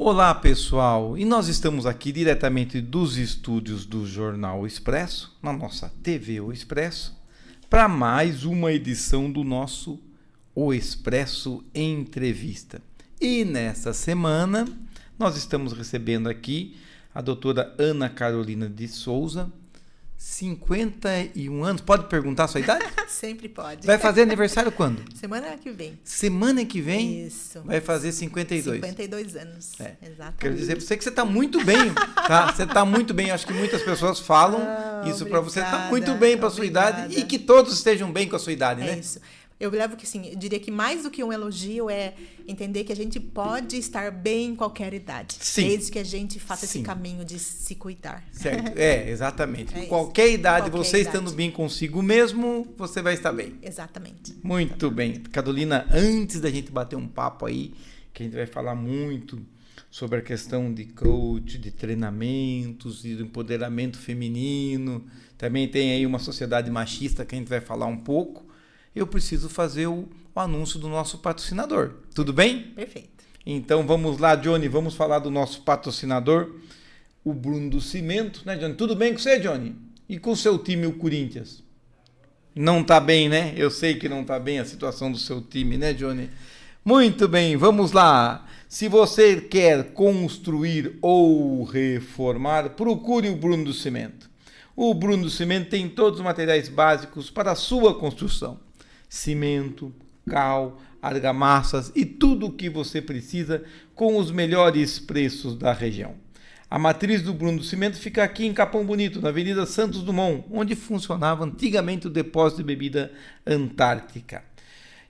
Olá, pessoal! E nós estamos aqui diretamente dos estúdios do Jornal O Expresso, na nossa TV O Expresso, para mais uma edição do nosso O Expresso Entrevista. E nessa semana, nós estamos recebendo aqui a doutora Ana Carolina de Souza, 51 anos. Pode perguntar a sua idade? Sempre pode. Vai fazer aniversário quando? Semana que vem. Semana que vem? Isso. Vai fazer 52. 52 anos. Exatamente. Quero dizer para você que você está muito bem, tá? Você está muito bem. Acho que muitas pessoas falam isso para você. Está muito bem para a sua idade e que todos estejam bem com a sua idade, né? É isso. Eu levo que, assim, eu diria que mais do que um elogio é entender que a gente pode estar bem em qualquer idade. Sim. Desde que a gente faça esse caminho de se cuidar. Certo. Exatamente. Em qualquer idade, você estando bem consigo mesmo, você vai estar bem. Exatamente. Muito bem. Carolina, antes da gente bater um papo aí, que a gente vai falar muito sobre a questão de coach, de treinamentos e do empoderamento feminino. Também tem aí uma sociedade machista que a gente vai falar um pouco. Eu preciso fazer o anúncio do nosso patrocinador. Tudo bem? Perfeito. Então vamos lá, Johnny, vamos falar do nosso patrocinador, o Bruno do Cimento, né, Johnny? Tudo bem com você, Johnny? E com o seu time, o Corinthians? Não tá bem, né? Eu sei que não tá bem a situação do seu time, né, Johnny? Muito bem, vamos lá. Se você quer construir ou reformar, procure o Bruno do Cimento. O Bruno do Cimento tem todos os materiais básicos para a sua construção. Cimento, cal, argamassas e tudo o que você precisa com os melhores preços da região. A matriz do Bruno do Cimento fica aqui em Capão Bonito, na Avenida Santos Dumont, onde funcionava antigamente o depósito de bebida Antártica.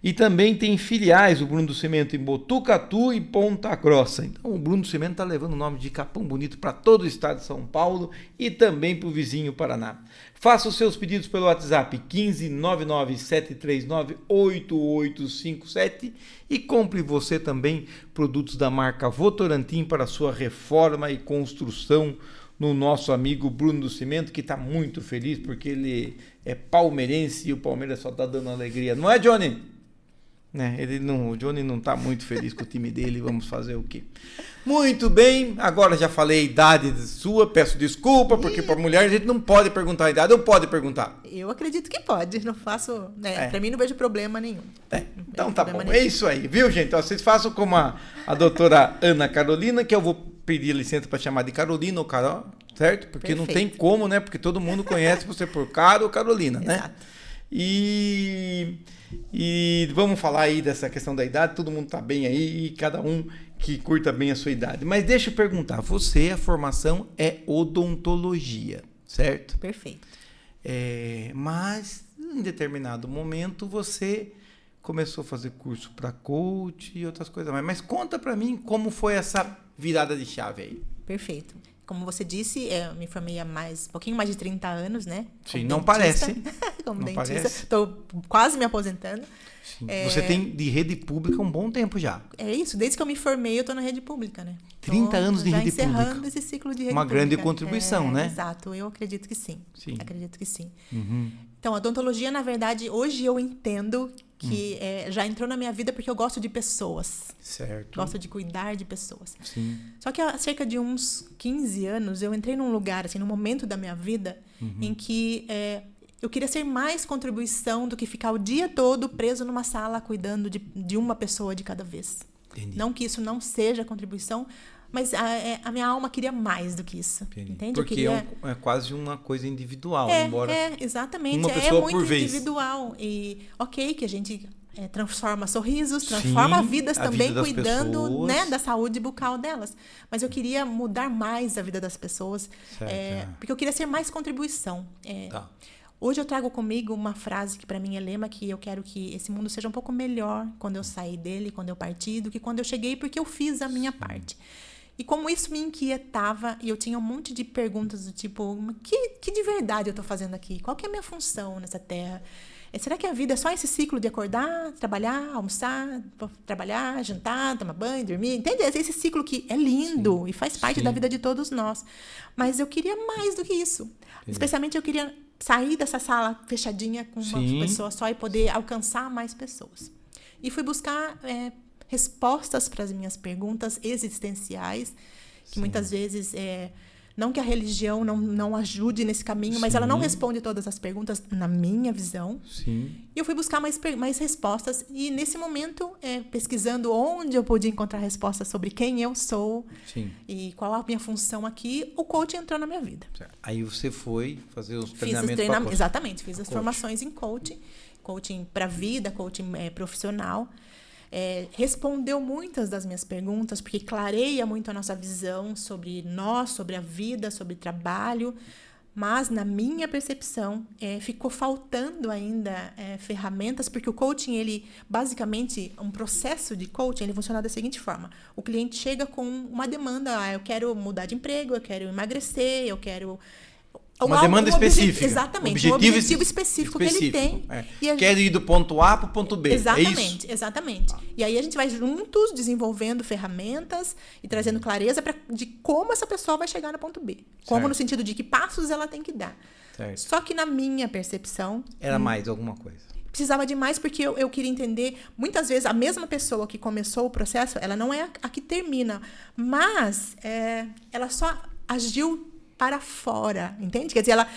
E também tem filiais do Bruno do Cimento em Botucatu e Ponta Grossa. Então o Bruno do Cimento está levando o nome de Capão Bonito para todo o estado de São Paulo e também para o vizinho Paraná. Faça os seus pedidos pelo WhatsApp 15 99 739 8857 e compre você também produtos da marca Votorantim para sua reforma e construção no nosso amigo Bruno do Cimento, que está muito feliz porque ele é palmeirense e o Palmeiras só está dando alegria. Não é, Johnny? Né? O Johnny não está muito feliz com o time dele, vamos fazer o quê? Muito bem, agora já falei a idade sua, peço desculpa, porque para mulher a gente não pode perguntar a idade, ou pode perguntar? Eu acredito que pode, não faço, né? Para mim não vejo problema nenhum. Então tá bom, é isso aí, viu, gente? Então, vocês façam como a doutora Ana Carolina, que eu vou pedir licença para chamar de Carolina ou Carol, certo? Porque Perfeito. Não tem como, né? Porque todo mundo conhece você por Caro ou Carolina, né? Exato. E vamos falar aí dessa questão da idade, todo mundo tá bem aí e cada um que curta bem a sua idade. Mas deixa eu perguntar, você, a formação é odontologia, certo? Perfeito. Mas em determinado momento você começou a fazer curso para coach e outras coisas mais. Mas conta para mim como foi essa virada de chave aí. Perfeito. Como você disse, eu me formei há um pouquinho mais de 30 anos, né? Sim, não parece. Como não dentista. Estou quase me aposentando. Sim. Você tem de rede pública um bom tempo já. É isso, desde que eu me formei, eu estou na rede pública, né? 30 anos de rede pública. Encerrando esse ciclo de rede Uma pública. grande contribuição, né? Exato, eu acredito que sim. Acredito que sim. Uhum. Então, a odontologia, na verdade, hoje eu entendo que já entrou na minha vida porque eu gosto de pessoas. Certo. Gosto de cuidar de pessoas. Sim. Só que há cerca de uns 15 anos, eu entrei num lugar, assim, num momento da minha vida, em que eu queria ser mais contribuição do que ficar o dia todo preso numa sala cuidando de uma pessoa de cada vez. Entendi. Não que isso não seja contribuição, mas a minha alma queria mais do que isso. Entendi. Entende? Porque é quase uma coisa individual, embora exatamente. uma pessoa muito por vez. Individual. E ok, que a gente transforma sorrisos, transforma vidas também, vida cuidando, né, da saúde bucal delas. Mas eu queria mudar mais a vida das pessoas, porque eu queria ser mais contribuição. Tá. Hoje eu trago comigo uma frase que para mim é lema, que eu quero que esse mundo seja um pouco melhor quando eu sair dele, quando eu partir, do que quando eu cheguei, porque eu fiz a minha parte. E como isso me inquietava, e eu tinha um monte de perguntas do tipo, que de verdade eu estou fazendo aqui? Qual que é a minha função nessa terra? Será que a vida é só esse ciclo de acordar, trabalhar, almoçar, trabalhar, jantar, tomar banho, dormir? Entende? Esse ciclo que é lindo e faz parte da vida de todos nós. Mas eu queria mais do que isso. Especialmente eu queria sair dessa sala fechadinha com uma pessoa só e poder alcançar mais pessoas. E fui buscar respostas para as minhas perguntas existenciais, que muitas vezes não que a religião não ajude nesse caminho, mas ela não responde todas as perguntas na minha visão. Sim. E eu fui buscar mais respostas. E nesse momento, pesquisando onde eu podia encontrar respostas sobre quem eu sou e qual a minha função aqui, o coaching entrou na minha vida. Certo. Aí você foi fazer os treinamentos. Exatamente, fiz as formações em coaching para a vida, coaching profissional. Respondeu muitas das minhas perguntas, porque clareia muito a nossa visão sobre nós, sobre a vida, sobre trabalho, mas na minha percepção ficou faltando ainda ferramentas, porque o coaching, ele basicamente, um processo de coaching, ele funciona da seguinte forma: o cliente chega com uma demanda, eu quero mudar de emprego, eu quero emagrecer, eu quero... Uma demanda específica. Exatamente, um objetivo específico que ele tem. Quero ir do ponto A para o ponto B. Exatamente, exatamente. Ah. E aí a gente vai juntos desenvolvendo ferramentas e trazendo clareza de como essa pessoa vai chegar no ponto B. Como no sentido de que passos ela tem que dar. Certo. Só que na minha percepção... Era mais alguma coisa. Precisava de mais porque eu queria entender... Muitas vezes a mesma pessoa que começou o processo, ela não é a que termina. Mas ela só agiu para fora, entende? Quer dizer, ela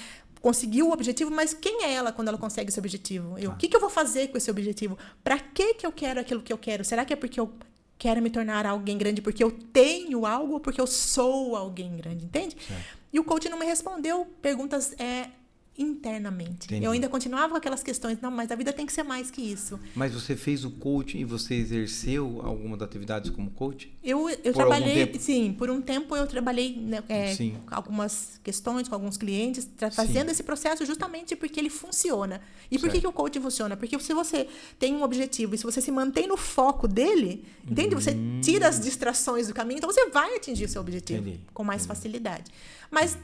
conseguiu o objetivo, mas quem é ela quando ela consegue esse objetivo? O que eu vou fazer com esse objetivo? Para que eu quero aquilo que eu quero? Será que é porque eu quero me tornar alguém grande porque eu tenho algo ou porque eu sou alguém grande, entende? E o coach não me respondeu perguntas internamente. Entendi. Eu ainda continuava com aquelas questões, não, mas a vida tem que ser mais que isso. Mas você fez o coaching e você exerceu alguma das atividades como coach? Eu trabalhei, sim, por um tempo eu trabalhei com algumas questões, com alguns clientes, fazendo esse processo justamente porque ele funciona. E por que o coaching funciona? Porque se você tem um objetivo e se você se mantém no foco dele, entende? Você tira as distrações do caminho, então você vai atingir o seu objetivo com mais facilidade. Mas...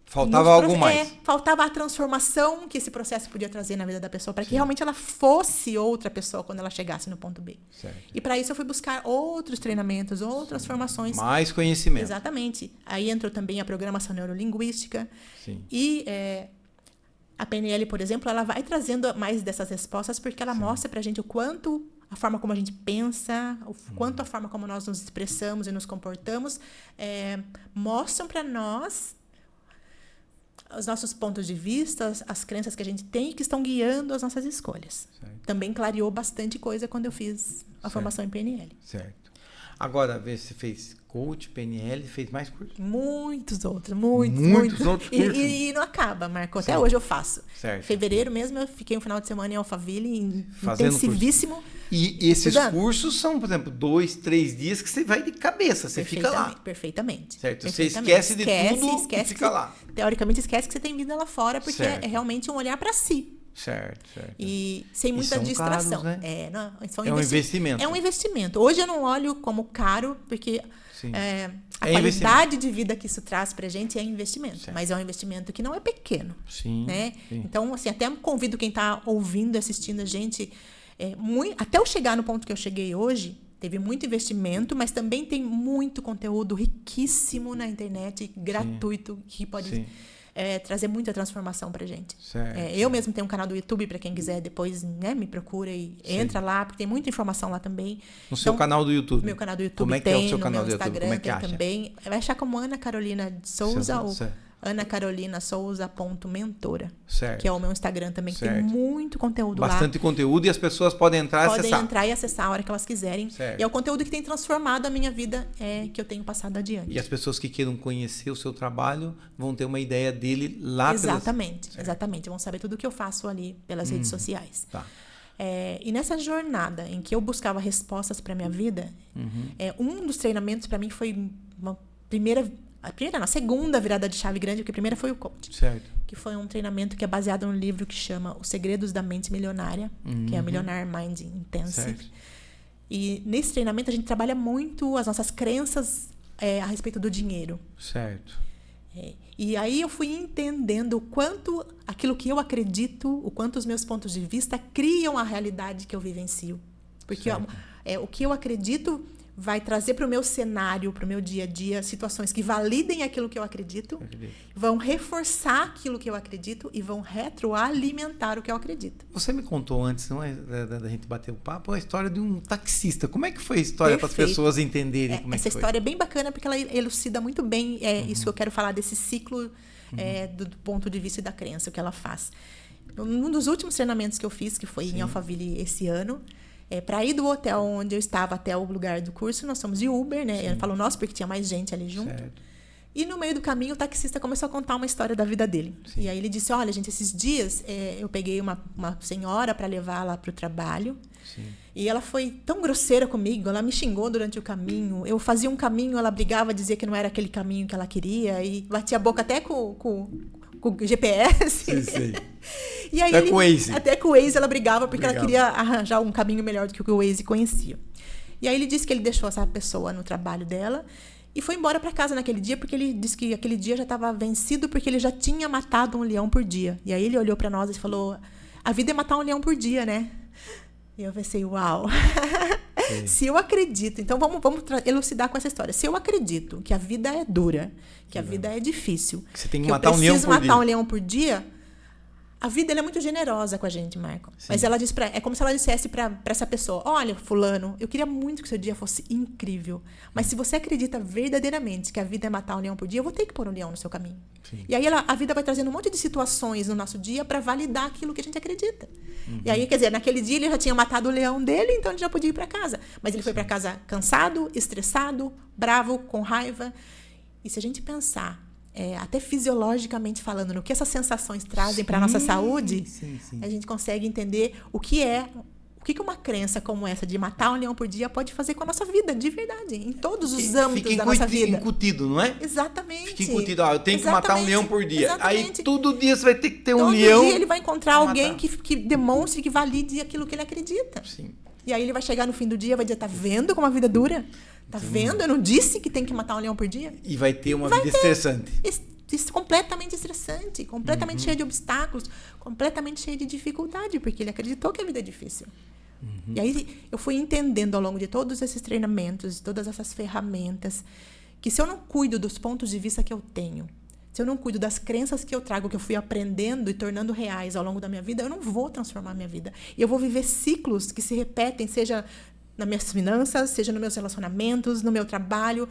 faltava algo mais. Faltava a transformação que esse processo podia trazer na vida da pessoa, para que realmente ela fosse outra pessoa quando ela chegasse no ponto B. Certo. E para isso eu fui buscar outros treinamentos, outras formações. Mais conhecimento. Exatamente. Aí entrou também a programação neurolinguística. Sim. E a PNL, por exemplo, ela vai trazendo mais dessas respostas, porque ela mostra para a gente o quanto a forma como a gente pensa, o quanto a forma como nós nos expressamos e nos comportamos mostram para nós os nossos pontos de vista, as crenças que a gente tem que estão guiando as nossas escolhas. Certo. Também clareou bastante coisa quando eu fiz a formação em PNL. Certo. Agora, você fez coach, PNL, fez mais cursos? Muitos outros outros cursos. E não acaba, Marco. Até hoje eu faço. Certo. Em fevereiro mesmo eu fiquei um final de semana em Alphaville, intensivíssimo. E esses cursos são, por exemplo, 2, 3 dias que você vai de cabeça, você fica lá. Perfeitamente. Certo. Você esquece de tudo e fica lá. Teoricamente esquece que você tem vida lá fora, porque é realmente um olhar para si. Certo. E sem muita distração. Caros, né? Um investimento. É um investimento. Hoje eu não olho como caro, porque a qualidade de vida que isso traz pra gente é investimento. Certo. Mas é um investimento que não é pequeno. Sim. Né? Então, assim, até convido quem está ouvindo, assistindo a gente, até eu chegar no ponto que eu cheguei hoje, teve muito investimento, mas também tem muito conteúdo riquíssimo na internet, gratuito, que pode trazer muita transformação pra gente. Eu mesmo tenho um canal do YouTube, para quem quiser depois me procura e entra lá, porque tem muita informação lá também. No seu canal do YouTube? Meu canal do YouTube como é que é o seu canal no do YouTube? Instagram Como é que tem acha? também. Vai achar como Ana Carolina de Souza ou anacarolinasouza.mentora, que é o meu Instagram também, que tem muito conteúdo lá. Bastante conteúdo e as pessoas podem entrar e acessar. Podem entrar e acessar a hora que elas quiserem. Certo. E é o conteúdo que tem transformado a minha vida, que eu tenho passado adiante. E as pessoas que queiram conhecer o seu trabalho vão ter uma ideia dele lá. Exatamente. Vão saber tudo o que eu faço ali pelas redes sociais. Tá. E nessa jornada em que eu buscava respostas para minha vida, um dos treinamentos para mim foi a segunda virada de chave grande, porque a primeira foi o coaching. Certo. Que foi um treinamento que é baseado num livro que chama Os Segredos da Mente Milionária, que é a Millionaire Mind Intensive. Certo. E nesse treinamento a gente trabalha muito as nossas crenças a respeito do dinheiro. Certo. E aí eu fui entendendo o quanto aquilo que eu acredito, o quanto os meus pontos de vista criam a realidade que eu vivencio. Porque o que eu acredito vai trazer para o meu cenário, para o meu dia a dia, situações que validem aquilo que eu acredito, vão reforçar aquilo que eu acredito e vão retroalimentar o que eu acredito. Você me contou antes, não é, da gente bater o papo, a história de um taxista. Como é que foi a história para as pessoas entenderem como é que foi? Essa história é bem bacana porque ela elucida muito bem isso que eu quero falar desse ciclo do ponto de vista da crença, o que ela faz. Um dos últimos treinamentos que eu fiz, que foi em Alphaville esse ano, para ir do hotel onde eu estava até o lugar do curso, nós fomos de Uber, né? Eu falo nossa, porque tinha mais gente ali junto. Certo. E no meio do caminho, o taxista começou a contar uma história da vida dele. Sim. E aí ele disse, olha, gente, esses dias eu peguei uma senhora para levar lá para o trabalho. Sim. E ela foi tão grosseira comigo, ela me xingou durante o caminho. Eu fazia um caminho, ela brigava, dizia que não era aquele caminho que ela queria. E batia a boca até com o GPS. Sim. E aí com o Waze. Até com o Waze ela brigava porque ela queria arranjar um caminho melhor do que o Waze conhecia. E aí ele disse que ele deixou essa pessoa no trabalho dela e foi embora para casa naquele dia porque ele disse que aquele dia já estava vencido porque ele já tinha matado um leão por dia. E aí ele olhou para nós e falou, a vida é matar um leão por dia, né? E eu pensei, uau! Se eu acredito, então vamos elucidar com essa história. Se eu acredito que a vida é dura, que a vida é difícil, que você tem que eu matar um leão preciso por matar dia. um leão por dia, a vida ela é muito generosa com a gente, Marco. Sim. Mas ela diz é como se ela dissesse para essa pessoa, olha, fulano, eu queria muito que seu dia fosse incrível, mas se você acredita verdadeiramente que a vida é matar um leão por dia, eu vou ter que pôr um leão no seu caminho. Sim. E aí a vida vai trazendo um monte de situações no nosso dia para validar aquilo que a gente acredita. E aí, quer dizer, naquele dia ele já tinha matado o leão dele, então ele já podia ir para casa. Mas ele foi para casa cansado, estressado, bravo, com raiva. E se a gente pensar, até fisiologicamente falando, no que essas sensações trazem para a nossa saúde, a gente consegue entender o que uma crença como essa de matar um leão por dia pode fazer com a nossa vida, de verdade, em todos os âmbitos da nossa vida. Incutido, não é? Exatamente. Fica incutido, eu tenho que matar um leão por dia. Exatamente. Aí todo dia você vai ter que ter um leão. Todo dia ele vai encontrar alguém que demonstre, que valide aquilo que ele acredita. Sim. E aí ele vai chegar no fim do dia e vai dizer, tá vendo como a vida é dura? Tá vendo? Eu não disse que tem que matar um leão por dia? E vai ter uma vida estressante. Completamente estressante, completamente cheia de obstáculos, completamente cheia de dificuldade, porque ele acreditou que a vida é difícil. E aí eu fui entendendo ao longo de todos esses treinamentos, todas essas ferramentas, que se eu não cuido dos pontos de vista que eu tenho, se eu não cuido das crenças que eu trago, que eu fui aprendendo e tornando reais ao longo da minha vida, eu não vou transformar a minha vida. E eu vou viver ciclos que se repetem, seja nas minhas finanças, seja nos meus relacionamentos, no meu trabalho.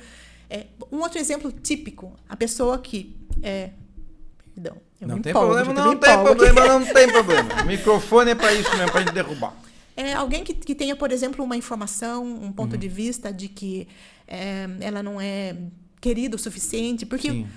Um outro exemplo típico, a pessoa que... Perdão, eu não me tem empolgo, problema, eu não me tem empolgo problema, aqui. não tem problema. O microfone é para isso mesmo, para gente derrubar. Alguém que tenha, por exemplo, uma informação, um ponto de vista de que ela não é querida o suficiente, porque Sim.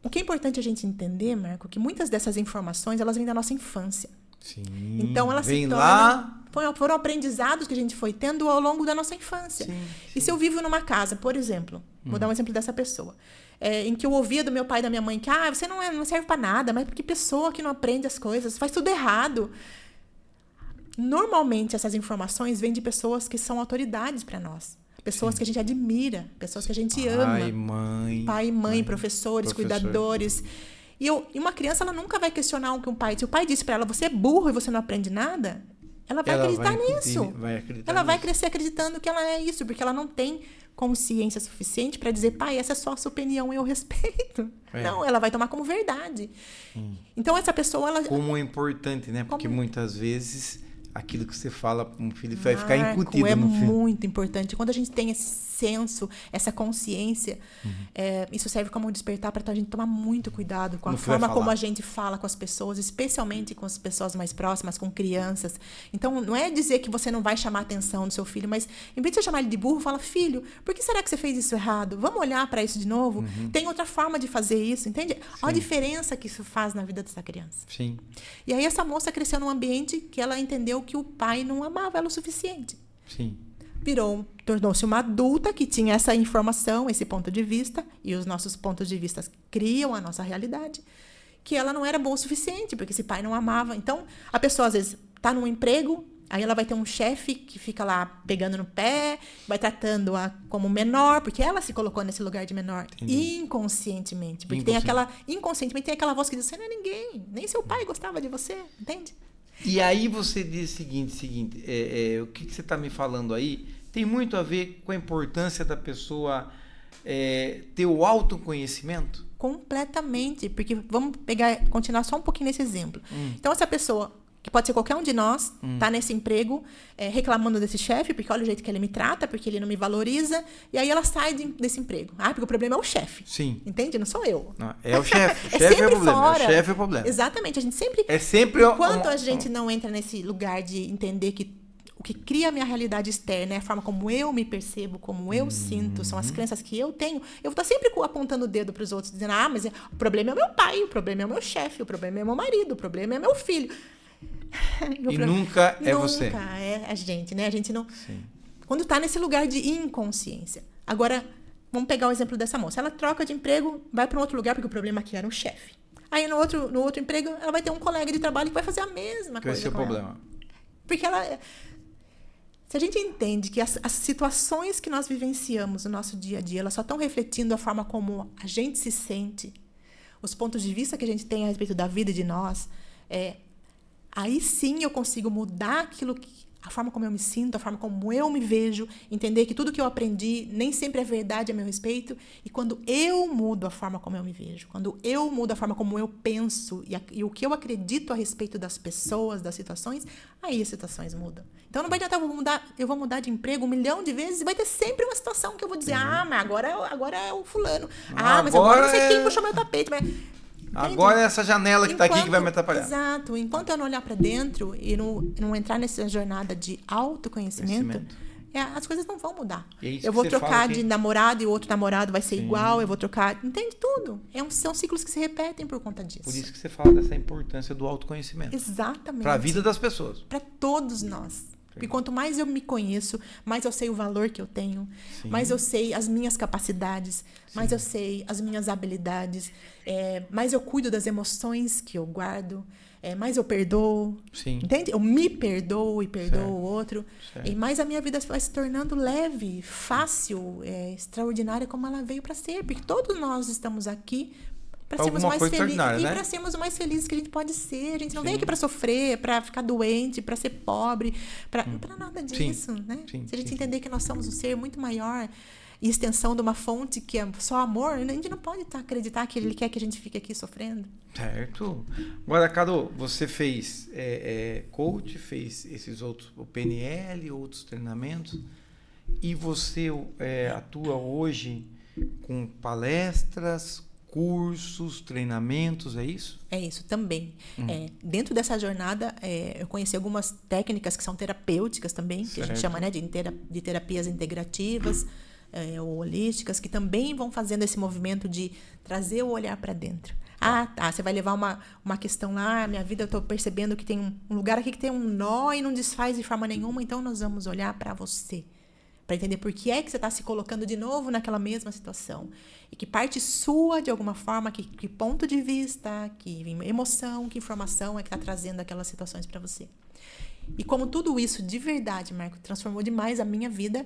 o que é importante a gente entender, Marco, que muitas dessas informações elas vêm da nossa infância. Sim. Então elas Vem se tornam, lá. foram aprendizados que a gente foi tendo ao longo da nossa infância. Sim. E se eu vivo numa casa, por exemplo, vou dar um exemplo dessa pessoa, em que eu ouvia do meu pai e da minha mãe que você não serve para nada, mas porque pessoa que não aprende as coisas, faz tudo errado. Normalmente essas informações vêm de pessoas que são autoridades para nós. Pessoas que a gente admira, pessoas que a gente ama. Pai e mãe, professores, cuidadores. E uma criança, ela nunca vai questionar o que um pai... Se o pai disse para ela, você é burro e você não aprende nada, ela vai acreditar nisso. Ela vai crescer acreditando que ela é isso, porque ela não tem consciência suficiente para dizer, pai, essa é só a sua opinião e eu respeito. Não, ela vai tomar como verdade. Então, essa pessoa... ela como é importante, né? Porque muitas vezes... aquilo que você fala para um filho vai ficar incutido no filho. É muito importante. Quando a gente tem esse senso, essa consciência, isso serve como um despertar para a gente tomar muito cuidado com a forma como a gente fala com as pessoas, especialmente com as pessoas mais próximas, com crianças. Então, não é dizer que você não vai chamar a atenção do seu filho, mas em vez de você chamar ele de burro, fala, filho, por que será que você fez isso errado? Vamos olhar para isso de novo? Tem outra forma de fazer isso, entende? Olha a diferença que isso faz na vida dessa criança. Sim. E aí essa moça cresceu num ambiente que ela entendeu que o pai não amava ela o suficiente. Sim. Tornou-se uma adulta que tinha essa informação, esse ponto de vista, e os nossos pontos de vista criam a nossa realidade, que ela não era boa o suficiente, porque esse pai não amava. Então, a pessoa, às vezes, está num emprego, aí ela vai ter um chefe que fica lá pegando no pé, vai tratando-a como menor, porque ela se colocou nesse lugar de menor. Entendi. Inconscientemente. Porque inconscientemente tem aquela voz que diz, você não é ninguém, nem seu pai gostava de você, entende? E aí você diz o seguinte, o que você está me falando aí tem muito a ver com a importância da pessoa ter o autoconhecimento? Completamente, porque vamos continuar só um pouquinho nesse exemplo. Então, essa pessoa, que pode ser qualquer um de nós, tá nesse emprego, reclamando desse chefe, porque olha o jeito que ele me trata, porque ele não me valoriza, e aí ela sai desse emprego. Porque o problema é o chefe. Sim. Entende? Não sou eu. Não, é o chefe. O É chefe sempre é o problema. fora. O chefe é o problema. Exatamente. A gente sempre... É sempre... Enquanto a gente não entra nesse lugar de entender que o que cria a minha realidade externa é a forma como eu me percebo, como eu sinto, são as crenças que eu tenho, eu vou estar sempre apontando o dedo para os outros, dizendo, mas o problema é o meu pai, o problema é o meu chefe, o problema é o meu marido, o problema é meu filho. Nunca é você. Nunca é a gente, né? A gente não... Sim. Quando está nesse lugar de inconsciência. Agora, vamos pegar o exemplo dessa moça. Ela troca de emprego, vai para um outro lugar, porque o problema aqui era o chefe. Aí, no outro emprego, ela vai ter um colega de trabalho que vai fazer a mesma coisa. Esse é o problema. Porque ela... Se a gente entende que as situações que nós vivenciamos no nosso dia a dia, elas só estão refletindo a forma como a gente se sente, os pontos de vista que a gente tem a respeito da vida e de nós, aí sim eu consigo mudar a forma como eu me sinto, a forma como eu me vejo, entender que tudo que eu aprendi nem sempre é verdade a meu respeito. E quando eu mudo a forma como eu me vejo, quando eu mudo a forma como eu penso e o que eu acredito a respeito das pessoas, das situações, aí as situações mudam. Então não vai adiantar eu vou mudar de emprego 1 milhão de vezes e vai ter sempre uma situação que eu vou dizer, mas agora é o fulano. Mas agora não sei quem puxou meu tapete. Agora é essa janela que está aqui que vai me atrapalhar. Exato. Enquanto eu não olhar para dentro e não entrar nessa jornada de autoconhecimento, as coisas não vão mudar. Eu vou trocar de namorado e o outro namorado vai ser igual, eu vou trocar... Entende tudo. São ciclos que se repetem por conta disso. Por isso que você fala dessa importância do autoconhecimento. Exatamente. Para a vida das pessoas. Para todos nós. Porque quanto mais eu me conheço, mais eu sei o valor que eu tenho, mais eu sei as minhas capacidades, mais eu sei as minhas habilidades, mais eu cuido das emoções que eu guardo, mais eu perdoo, entende? Eu me perdoo e perdoo o outro, e mais a minha vida vai se tornando leve, fácil, extraordinária como ela veio para ser, porque todos nós estamos aqui para sermos mais felizes, né? E para sermos o mais felizes que a gente pode ser. A gente não vem aqui para sofrer, para ficar doente, para ser pobre, para nada disso, né? Se a gente entender que nós somos um ser muito maior e extensão de uma fonte que é só amor, a gente não pode acreditar que ele quer que a gente fique aqui sofrendo. Certo. Agora, Carol, você fez coach, fez esses outros, o PNL, outros treinamentos, e você atua hoje com palestras, cursos, treinamentos, é isso? É isso, também. Dentro dessa jornada, eu conheci algumas técnicas que são terapêuticas também, que a gente chama, né, de terapias integrativas, ou holísticas, que também vão fazendo esse movimento de trazer o olhar para dentro. Você vai levar uma questão lá, minha vida eu estou percebendo que tem um lugar aqui que tem um nó e não desfaz de forma nenhuma, então nós vamos olhar para você. Para entender por que é que você está se colocando de novo naquela mesma situação. E que parte sua, de alguma forma, que ponto de vista, que emoção, que informação é que está trazendo aquelas situações para você. E como tudo isso, de verdade, Marco, transformou demais a minha vida,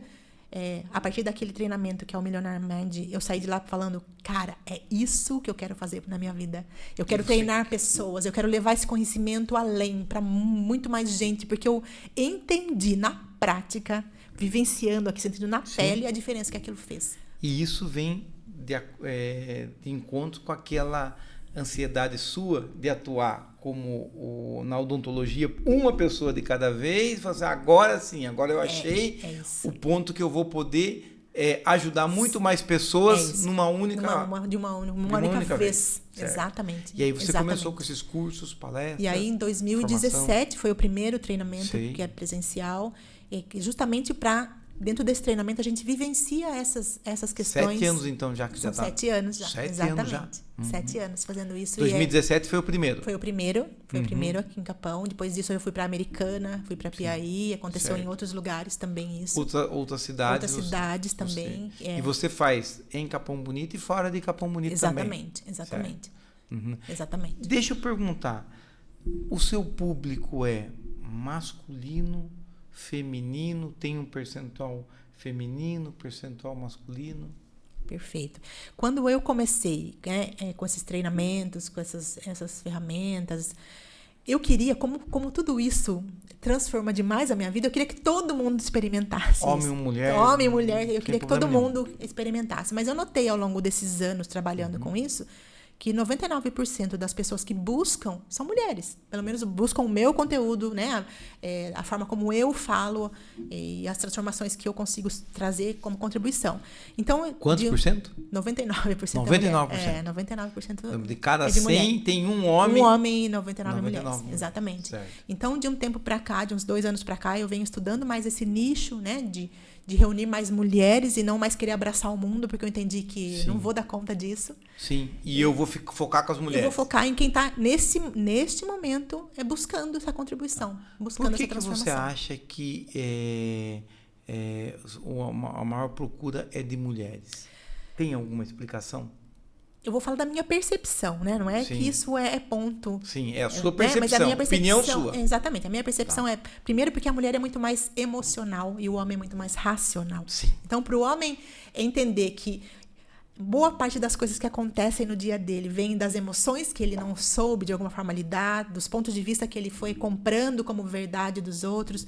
a partir daquele treinamento que é o Millionaire Mind, eu saí de lá falando, cara, é isso que eu quero fazer na minha vida. Eu quero treinar pessoas, eu quero levar esse conhecimento além, para muito mais gente, porque eu entendi na prática, vivenciando aqui, sentindo na pele a diferença que aquilo fez. E isso vem de encontro com aquela ansiedade sua de atuar como na odontologia, uma pessoa de cada vez, fazer agora sim, agora eu achei o ponto que eu vou poder ajudar muito mais pessoas numa única vez. Exatamente. E aí você começou com esses cursos, palestras. E aí em 2017 foi o primeiro treinamento que é presencial, justamente para dentro desse treinamento a gente vivencia essas questões. 7 anos então já que São já tá. 7 anos já. 7 anos já. 7 anos fazendo isso. 2017 foi o primeiro. Foi o primeiro aqui em Capão. Depois disso eu fui para Americana, fui para Piaí, aconteceu em outros lugares também isso. Outras cidades. Outras cidades também. E você faz em Capão Bonito e fora de Capão Bonito também. Exatamente. Exatamente. Deixa eu perguntar, o seu público é masculino, feminino, tem um percentual feminino, percentual masculino? Perfeito. Quando eu comecei com esses treinamentos, com essas ferramentas, eu queria, como tudo isso transforma demais a minha vida, eu queria que todo mundo experimentasse Homem isso. ou mulher. Homem, mulher, eu queria que todo problema mundo experimentasse. Mas eu notei ao longo desses anos trabalhando com isso, que 99% das pessoas que buscam são mulheres. Pelo menos buscam o meu conteúdo, né? A forma como eu falo e as transformações que eu consigo trazer como contribuição. Então, Quantos por cento? 99%. 99%. 99%. De cada é de 100 tem um homem. Um homem e 99 mulheres. 99. Exatamente. Certo. Então, de um tempo para cá, de uns 2 anos para cá, eu venho estudando mais esse nicho, né? De reunir mais mulheres e não mais querer abraçar o mundo, porque eu entendi que não vou dar conta disso. Sim, e eu vou focar com as mulheres. Eu vou focar em quem está neste momento buscando essa contribuição, buscando essa transformação. Por que você acha que a maior procura é de mulheres? Tem alguma explicação? Eu vou falar da minha percepção, né? Não é Sim. que isso é ponto. Sim, é a sua percepção, mas a minha percepção, opinião sua. Exatamente. A minha percepção é, primeiro, porque a mulher é muito mais emocional e o homem é muito mais racional. Sim. Então, para o homem entender que boa parte das coisas que acontecem no dia dele vem das emoções que ele não soube de alguma forma lidar, dos pontos de vista que ele foi comprando como verdade dos outros,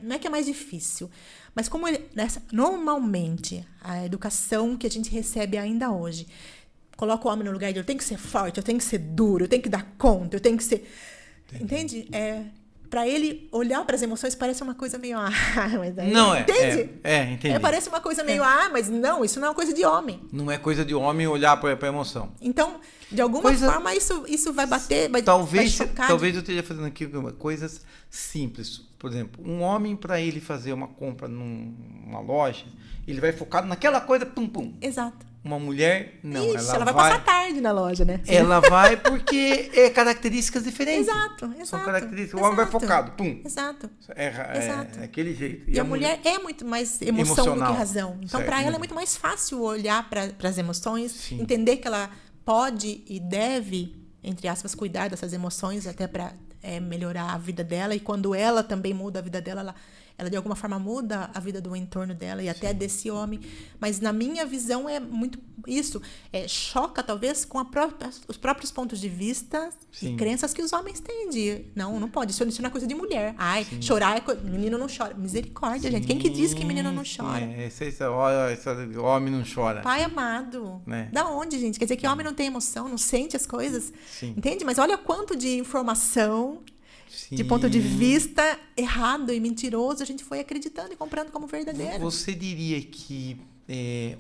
não é que é mais difícil, mas como normalmente a educação que a gente recebe ainda hoje coloca o homem no lugar de eu tenho que ser forte, eu tenho que ser duro, eu tenho que dar conta, eu tenho que ser... Entende? Para ele olhar para as emoções parece uma coisa meio mas aí, não entende? Entendi. Parece uma coisa meio mas não, isso não é uma coisa de homem. Não é coisa de homem olhar para a emoção. Então, de alguma forma isso vai bater, vai chocar. Talvez eu esteja fazendo aqui coisas simples. Por exemplo, um homem, para ele fazer uma compra numa loja, ele vai focado naquela coisa, pum pum. Exato. Uma mulher, não. Ela vai passar tarde na loja, né? Ela vai porque é características diferentes. Exato. São características. O homem vai focado, pum. Exato. É aquele jeito. E a mulher é muito mais emoção emocional do que razão. Então, para ela é muito mais fácil olhar para as emoções, Sim. entender que ela pode e deve, entre aspas, cuidar dessas emoções até para melhorar a vida dela. E quando ela também muda a vida dela, ela de alguma forma muda a vida do entorno dela e até desse homem. Mas na minha visão é muito isso. Choca talvez com os próprios pontos de vista e crenças que os homens têm de não pode, isso não é coisa de mulher. Chorar menino não chora. Misericórdia, gente. Quem que diz que menino não chora? Homem não chora. Pai amado. Né? Da onde, gente? Quer dizer que homem não tem emoção, não sente as coisas? Sim. Entende? Mas olha quanto de informação... Sim. De ponto de vista errado e mentiroso, a gente foi acreditando e comprando como verdadeiro. Você diria que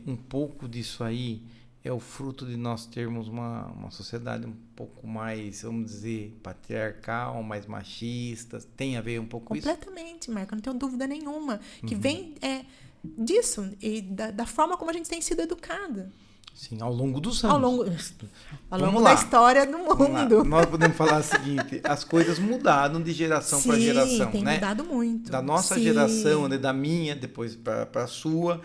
um pouco disso aí é o fruto de nós termos uma sociedade um pouco mais, vamos dizer, patriarcal, mais machista? Tem a ver um pouco com isso? Completamente, Marco, não tenho dúvida nenhuma. Que vem disso e da forma como a gente tem sido educada. Sim, ao longo dos anos. Ao longo da história do mundo. Nós podemos falar o seguinte, as coisas mudaram de geração para geração. Tem mudado muito. Da nossa geração, da minha, depois para a sua,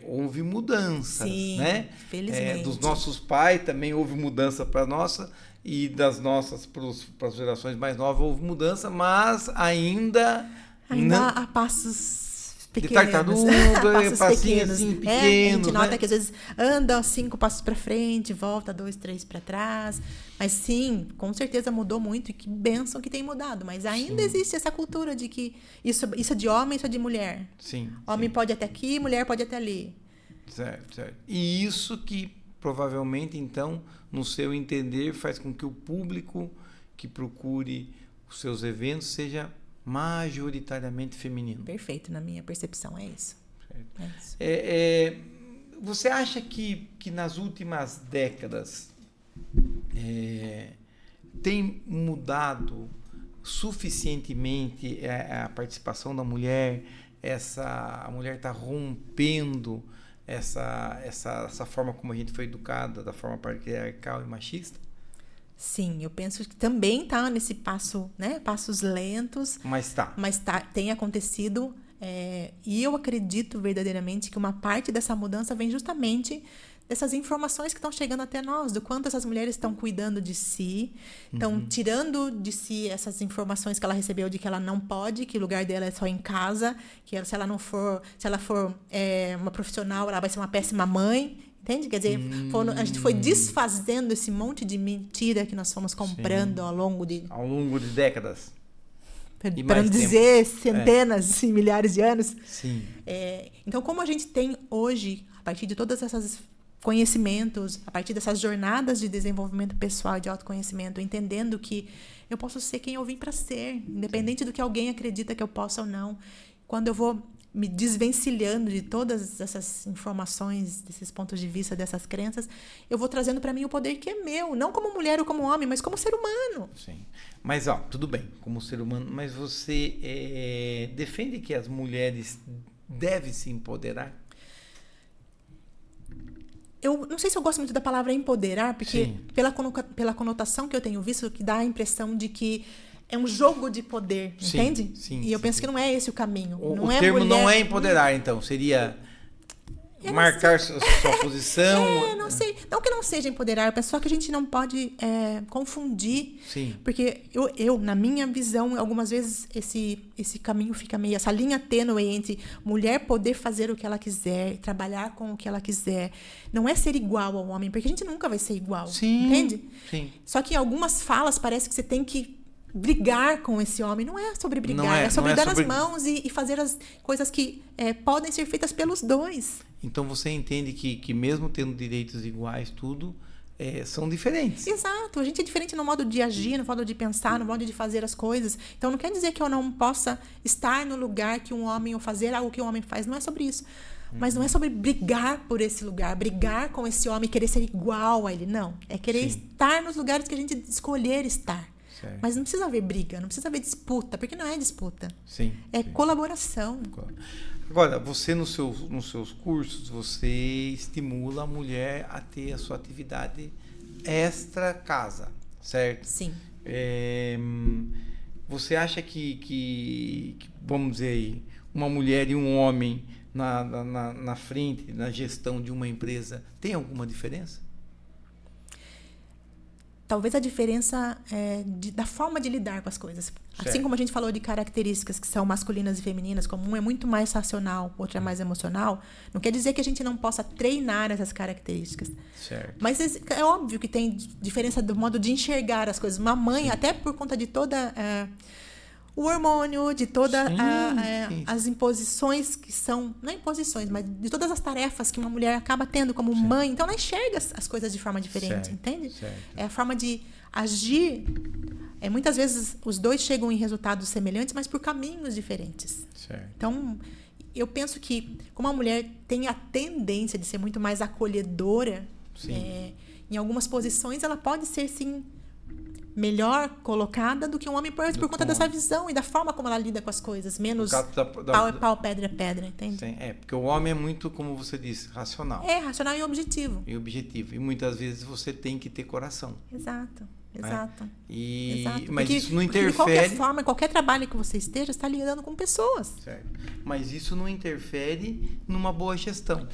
houve mudanças. Né? Felizmente. Dos nossos pais também houve mudança para a nossa, e das nossas para as gerações mais novas houve mudança, mas ainda há passos... pequenos, de tartaruga, passinhos assim, pequenos. A gente nota que às vezes anda 5 passos para frente, volta 2, 3 para trás. Mas sim, com certeza mudou muito e que bênção que tem mudado. Mas ainda existe essa cultura de que isso é de homem, isso é de mulher. Sim. Homem pode ir até aqui, mulher pode ir até ali. Certo. E isso que provavelmente, então, no seu entender, faz com que o público que procure os seus eventos seja majoritariamente feminino. Perfeito, na minha percepção é isso. Você acha que nas últimas décadas tem mudado suficientemente a participação da mulher? A mulher está rompendo essa forma como a gente foi educada, da forma patriarcal e machista? Sim, eu penso que também está nesse passo, né? Passos lentos. Mas tem acontecido. E eu acredito verdadeiramente que uma parte dessa mudança vem justamente dessas informações que estão chegando até nós, do quanto essas mulheres estão cuidando de si, estão tirando de si essas informações que ela recebeu de que ela não pode, que o lugar dela é só em casa, que se ela for uma profissional, ela vai ser uma péssima mãe. Entende? Quer dizer, a gente foi desfazendo esse monte de mentira que nós fomos comprando ao longo de décadas. Para não dizer centenas e milhares de anos. Sim. Então, como a gente tem hoje, a partir de todas essas conhecimentos, a partir dessas jornadas de desenvolvimento pessoal e de autoconhecimento, entendendo que eu posso ser quem eu vim para ser, independente do que alguém acredita que eu possa ou não. Quando eu vou me desvencilhando de todas essas informações, desses pontos de vista, dessas crenças, eu vou trazendo para mim o poder que é meu, não como mulher ou como homem, mas como ser humano. Sim. Mas, tudo bem, como ser humano, mas você defende que as mulheres devem se empoderar? Eu não sei se eu gosto muito da palavra empoderar, porque pela conotação que eu tenho visto, que dá a impressão de que é um jogo de poder, entende? Sim, e eu penso que não é esse o caminho. O termo não é empoderar, então. Seria marcar sua posição. Não sei. Não que não seja empoderar, eu penso só que a gente não pode confundir. Sim. Porque eu, na minha visão, algumas vezes esse caminho fica meio... Essa linha tênue entre mulher poder fazer o que ela quiser, trabalhar com o que ela quiser. Não é ser igual ao homem, porque a gente nunca vai ser igual. Sim. Entende? Sim. Só que em algumas falas parece que você tem que brigar com esse homem. Não é sobre brigar, é sobre dar as mãos e fazer as coisas que podem ser feitas pelos dois. Então você entende que mesmo tendo direitos iguais, tudo, são diferentes. Exato. A gente é diferente no modo de agir, no modo de pensar, no modo de fazer as coisas. Então não quer dizer que eu não possa estar no lugar que um homem ou fazer algo que um homem faz. Não é sobre isso. Mas não é sobre brigar por esse lugar, brigar com esse homem, querer ser igual a ele. Não. É querer estar nos lugares que a gente escolher estar. Certo. Mas não precisa haver briga, não precisa haver disputa, porque não é disputa. Sim. Colaboração. Agora, você nos seus cursos, você estimula a mulher a ter a sua atividade extra casa, certo? Sim. Você acha que, vamos dizer aí, uma mulher e um homem na frente, na gestão de uma empresa, tem alguma diferença? Talvez a diferença da forma de lidar com as coisas. Certo. Assim como a gente falou de características que são masculinas e femininas, como um é muito mais racional, outro é mais emocional, não quer dizer que a gente não possa treinar essas características. Certo. Mas é óbvio que tem diferença do modo de enxergar as coisas. Uma mãe, até por conta de toda... o hormônio, de todas as imposições que são... Não imposições, mas de todas as tarefas que uma mulher acaba tendo como mãe. Então, ela enxerga as coisas de forma diferente, entende? Certo. É a forma de agir. Muitas vezes, os dois chegam em resultados semelhantes, mas por caminhos diferentes. Certo. Então, eu penso que, como a mulher tem a tendência de ser muito mais acolhedora, em algumas posições, ela pode ser, sim... melhor colocada do que um homem por conta dessa visão e da forma como ela lida com as coisas. Menos pau é pau, pedra é pedra, entende? Sim, porque o homem é muito, como você disse, racional. Racional e objetivo. E muitas vezes você tem que ter coração. Exato. Mas isso não interfere... De qualquer forma, qualquer trabalho que você esteja, você está lidando com pessoas. Certo. Mas isso não interfere numa boa gestão.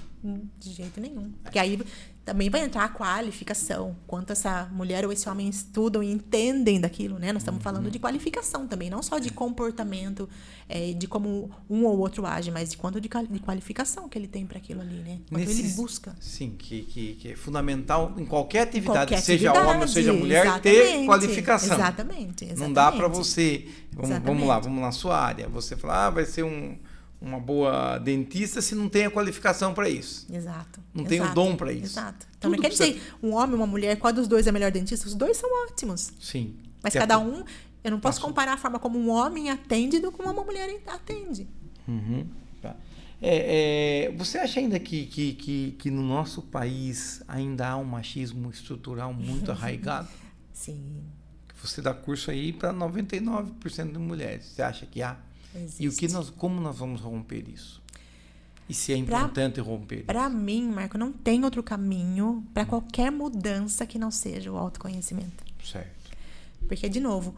De jeito nenhum. Porque aí também vai entrar a qualificação. Quanto essa mulher ou esse homem estudam e entendem daquilo, né? Nós estamos falando de qualificação também, não só de comportamento, de como um ou outro age, mas de quanto de qualificação que ele tem para aquilo ali, né? Quanto ele busca. Sim, que é fundamental em qualquer atividade, seja homem ou seja mulher, ter qualificação. Exatamente. Não dá para você... Vamos lá, vamos na sua área. Você falar, vai ser uma boa dentista se não tem a qualificação para isso. Exato. Não tem o dom para isso. Exato. Então não quer dizer um homem ou uma mulher, qual dos dois é melhor dentista? Os dois são ótimos. Sim. Mas cada um, eu não posso comparar a forma como um homem atende do como uma mulher atende. Tá. Você acha ainda que no nosso país ainda há um machismo estrutural muito arraigado? Sim. Você dá curso aí para 99% de mulheres. Você acha que há? Existe. E como nós vamos romper isso? E se é importante romper isso? Para mim, Marco, não tem outro caminho para qualquer mudança que não seja o autoconhecimento. Certo. Porque, de novo,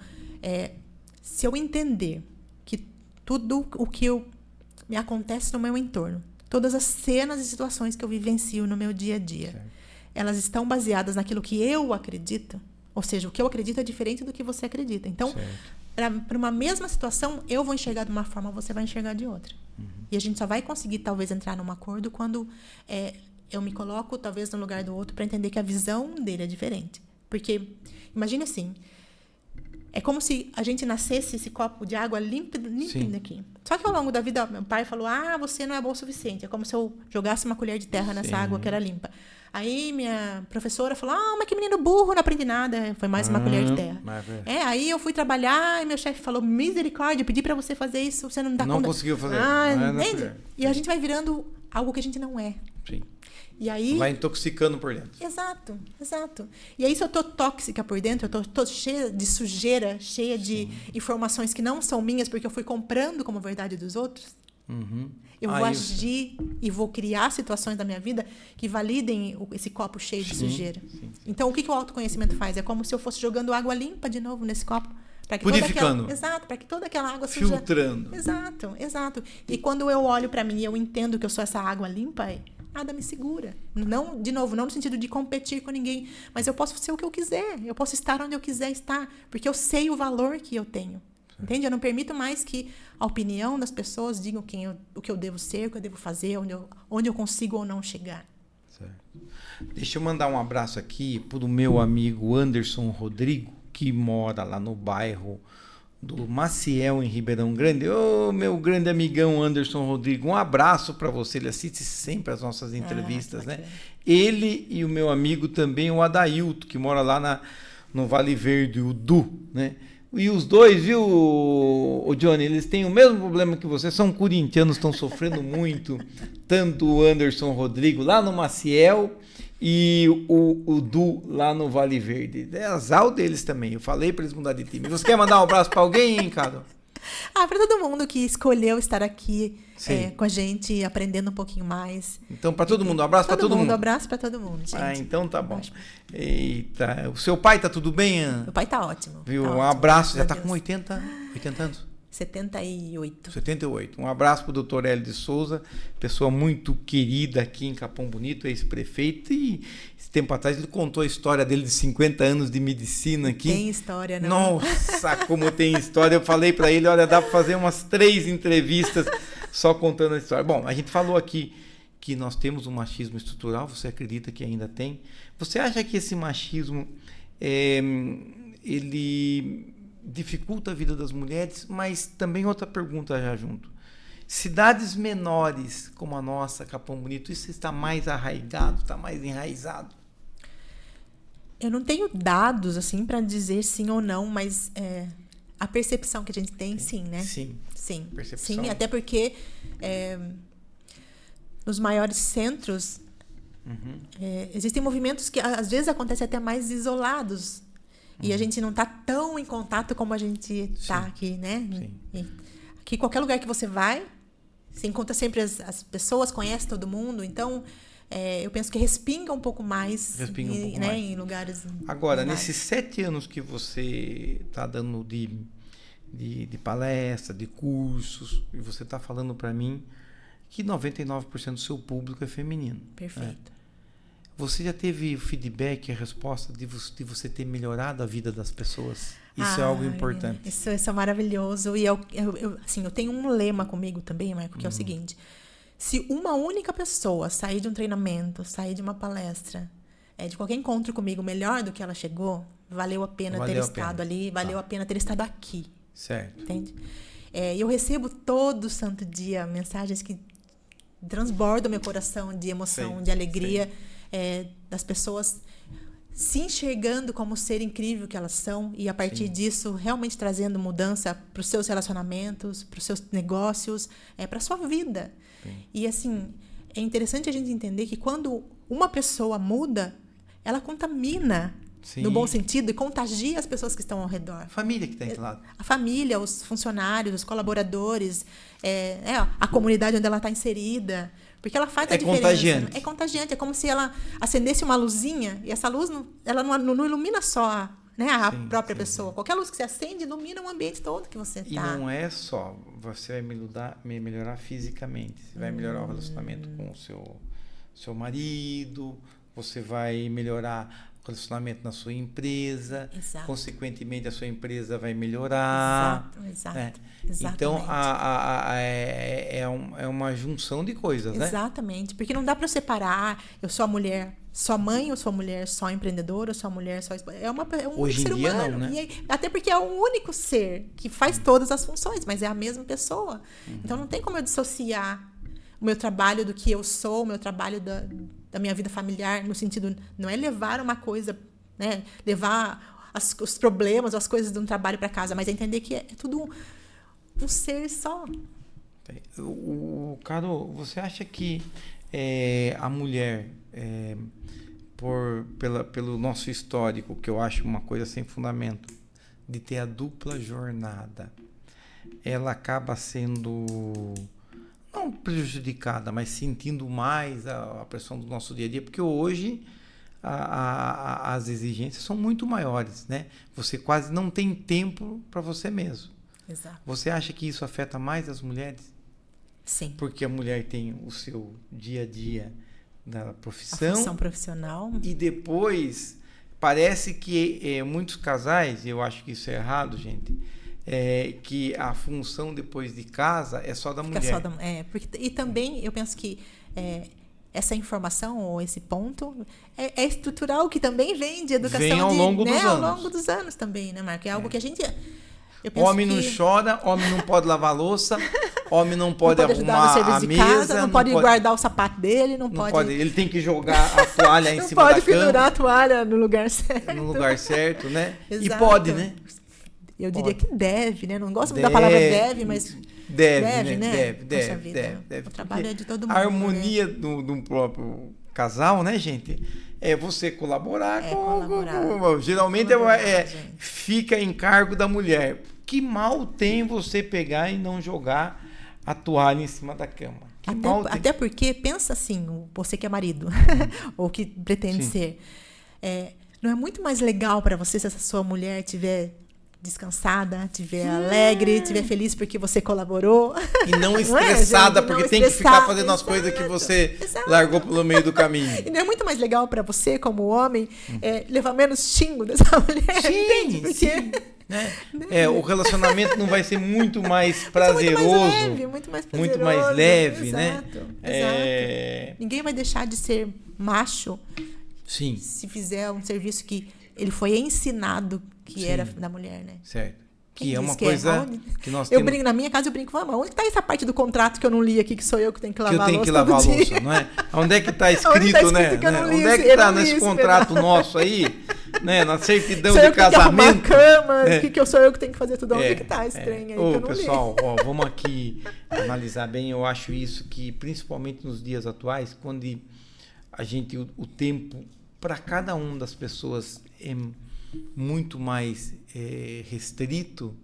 se eu entender que tudo o que me acontece no meu entorno, todas as cenas e situações que eu vivencio no meu dia a dia, certo, elas estão baseadas naquilo que eu acredito, ou seja, o que eu acredito é diferente do que você acredita. Então, para uma mesma situação, eu vou enxergar de uma forma, você vai enxergar de outra. E a gente só vai conseguir, talvez, entrar num acordo quando eu me coloco talvez no lugar do outro para entender que a visão dele é diferente. Porque, imagine assim, é como se a gente nascesse esse copo de água límpido aqui. Só que ao longo da vida, meu pai falou, você não é bom o suficiente. É como se eu jogasse uma colher de terra nessa água que era limpa. Aí minha professora falou, mas que menino burro, não aprendi nada. Foi mais uma colher de terra. Aí eu fui trabalhar e meu chefe falou, misericórdia, eu pedi para você fazer isso, você não dá conta. Não conseguiu fazer. Entende? E a gente vai virando algo que a gente não é. Sim. E aí, vai intoxicando por dentro. Exato. E aí, se eu tô tóxica por dentro, eu tô cheia de sujeira, cheia de informações que não são minhas, porque eu fui comprando como verdade dos outros, eu vou agir e vou criar situações da minha vida que validem esse copo cheio de sujeira. Então, o que o autoconhecimento faz? É como se eu fosse jogando água limpa de novo nesse copo. Purificando. Para que toda aquela água suja... Filtrando. Exato. E quando eu olho para mim e eu entendo que eu sou essa água limpa, nada me segura. Não, de novo, não no sentido de competir com ninguém, mas eu posso ser o que eu quiser. Eu posso estar onde eu quiser estar, porque eu sei o valor que eu tenho. Entende? Eu não permito mais que a opinião das pessoas digam o que eu devo ser, o que eu devo fazer, onde eu consigo ou não chegar. Certo. Deixa eu mandar um abraço aqui para o meu amigo Anderson Rodrigo, que mora lá no bairro do Maciel, em Ribeirão Grande. Ô, meu grande amigão Anderson Rodrigo, um abraço para você. Ele assiste sempre as nossas entrevistas, né? Ele e o meu amigo também, o Adailto, que mora lá no Vale Verde, o Du, né? E os dois, viu, o Johnny, eles têm o mesmo problema que você, são corintianos, estão sofrendo muito, tanto o Anderson Rodrigo lá no Maciel e o Du lá no Vale Verde. É azar deles também, eu falei para eles mudar de time. Você quer mandar um abraço para alguém, hein, Cado? Para todo mundo que escolheu estar aqui com a gente, aprendendo um pouquinho mais. Então, para todo mundo, um abraço para todo mundo. Um abraço para todo mundo, gente. Então tá bom. Eita, o seu pai tá tudo bem? Meu pai tá ótimo. Viu? Tá um ótimo, abraço, já tá com 80 anos? 78. Um abraço pro Dr. Hélio de Souza, pessoa muito querida aqui em Capão Bonito, ex-prefeito, e esse tempo atrás ele contou a história dele de 50 anos de medicina aqui. Tem história, não? Nossa, como tem história. Eu falei para ele, olha, dá para fazer umas 3 entrevistas só contando a história. Bom, a gente falou aqui que nós temos um machismo estrutural, você acredita que ainda tem? Você acha que esse machismo, ele dificulta a vida das mulheres? Mas também outra pergunta já junto. Cidades menores como a nossa, Capão Bonito, isso está mais arraigado, está mais enraizado? Eu não tenho dados assim para dizer sim ou não, mas a percepção que a gente tem, sim, né? Sim. Percepção. Sim, até porque nos maiores centros existem movimentos que às vezes acontecem até mais isolados. E a gente não está tão em contato como a gente está aqui, né? Sim. Aqui, qualquer lugar que você vai, você encontra sempre as pessoas, conhece todo mundo. Então, eu penso que respinga um pouco mais, em lugares... Agora, nesses 7 anos que você está dando de palestra, de cursos, e você está falando para mim que 99% do seu público é feminino. Perfeito. Você já teve feedback, a resposta de você ter melhorado a vida das pessoas? Isso é algo importante. Isso é maravilhoso. E eu tenho um lema comigo também, Marco, que é o seguinte. Se uma única pessoa sair de um treinamento, sair de uma palestra, de qualquer encontro comigo melhor do que ela chegou, valeu a pena ter estado ali, valeu a pena ter estado aqui. Certo. Entende? Eu recebo todo santo dia mensagens que transbordam meu coração de emoção, de alegria. Das pessoas se enxergando como o ser incrível que elas são e a partir disso realmente trazendo mudança para os seus relacionamentos, para os seus negócios, para a sua vida. Sim. E assim, é interessante a gente entender que quando uma pessoa muda, ela contamina no bom sentido e contagia as pessoas que estão ao redor. A família que está em lado. A família, os funcionários, os colaboradores, a comunidade onde ela está inserida. Porque ela faz a diferença. Contagiante. É contagiante. É como se ela acendesse uma luzinha e essa luz ela não ilumina só a própria pessoa. Qualquer luz que você acende ilumina o ambiente todo que você está. E não é só você vai melhorar fisicamente. Você vai melhorar o relacionamento com o seu marido. Você vai melhorar relacionamento na sua empresa, Exato. consequentemente a sua empresa vai melhorar. Exato, Né? exatamente. Então é uma junção de coisas, né? Exatamente, porque não dá para separar, eu sou a mulher só mãe, ou sou a mulher só empreendedora, ou sou a mulher só esposa. É um Hoje ser em dia humano. não, né? E aí, até porque é um único ser que faz todas as funções, mas é a mesma pessoa. Então não tem como eu dissociar o meu trabalho do que eu sou, o meu trabalho da minha vida familiar, no sentido, não é levar uma coisa, né? Levar os problemas, as coisas de um trabalho para casa, mas é entender que é tudo um ser só. Carol, você acha que a mulher, pelo nosso histórico, que eu acho uma coisa sem fundamento, de ter a dupla jornada, ela acaba sendo não prejudicada, mas sentindo mais a pressão do nosso dia a dia, porque hoje as exigências são muito maiores, né? Você quase não tem tempo para você mesmo. Exato. Você acha que isso afeta mais as mulheres? Sim. Porque a mulher tem o seu dia a dia da profissão. A função profissional. E depois, parece que muitos casais, eu acho que isso é errado, gente, que a função depois de casa é só da mulher. E também eu penso que essa informação ou esse ponto é estrutural, que também vem de educação. Vem ao longo dos anos. Ao longo dos anos também, né, Marco? É algo que a gente... Homem não chora, homem não pode lavar louça, homem não pode arrumar no serviço de mesa, casa, não pode guardar o sapato dele, não pode... Ele tem que jogar a toalha em cima da cama. Não pode pendurar a toalha no lugar certo. No lugar certo, né? Exato. E pode, né? Eu diria que deve, né? Não gosto muito da palavra deve, mas... Deve, né? Deve. O trabalho é de todo mundo. A harmonia do próprio casal, né, gente? É você colaborar com... Geralmente fica em cargo da mulher. Que mal tem você pegar e não jogar a toalha em cima da cama? Até porque, pensa assim, você que é marido, ou que pretende ser, não é muito mais legal para você se essa sua mulher tiver descansada, estiver alegre, estiver feliz porque você colaborou. E não estressada, porque tem que ficar fazendo as coisas que você largou pelo meio do caminho. E não é muito mais legal para você, como homem, levar menos xingo dessa mulher? Sim, porque... sim. Né? O relacionamento não vai ser muito mais prazeroso. Muito mais leve, né? Exato. Ninguém vai deixar de ser macho se fizer um serviço que ele foi ensinado que era da mulher, né? Certo. Que é uma coisa que nós temos... Na minha casa eu brinco, mas onde está essa parte do contrato que eu não li aqui, que sou eu que tenho que lavar a louça? Que eu tenho que lavar a louça, não é? Onde é que está escrito, né? Onde é que está nesse contrato nosso aí? Né? Na certidão de casamento. Sou eu que tenho que arrumar a cama, que eu sou eu que tenho que fazer tudo. Onde é que está esse trem aí que eu não pessoal, li? Vamos aqui analisar bem. Eu acho isso que, principalmente nos dias atuais, quando o tempo para cada uma das pessoas é muito mais restrito,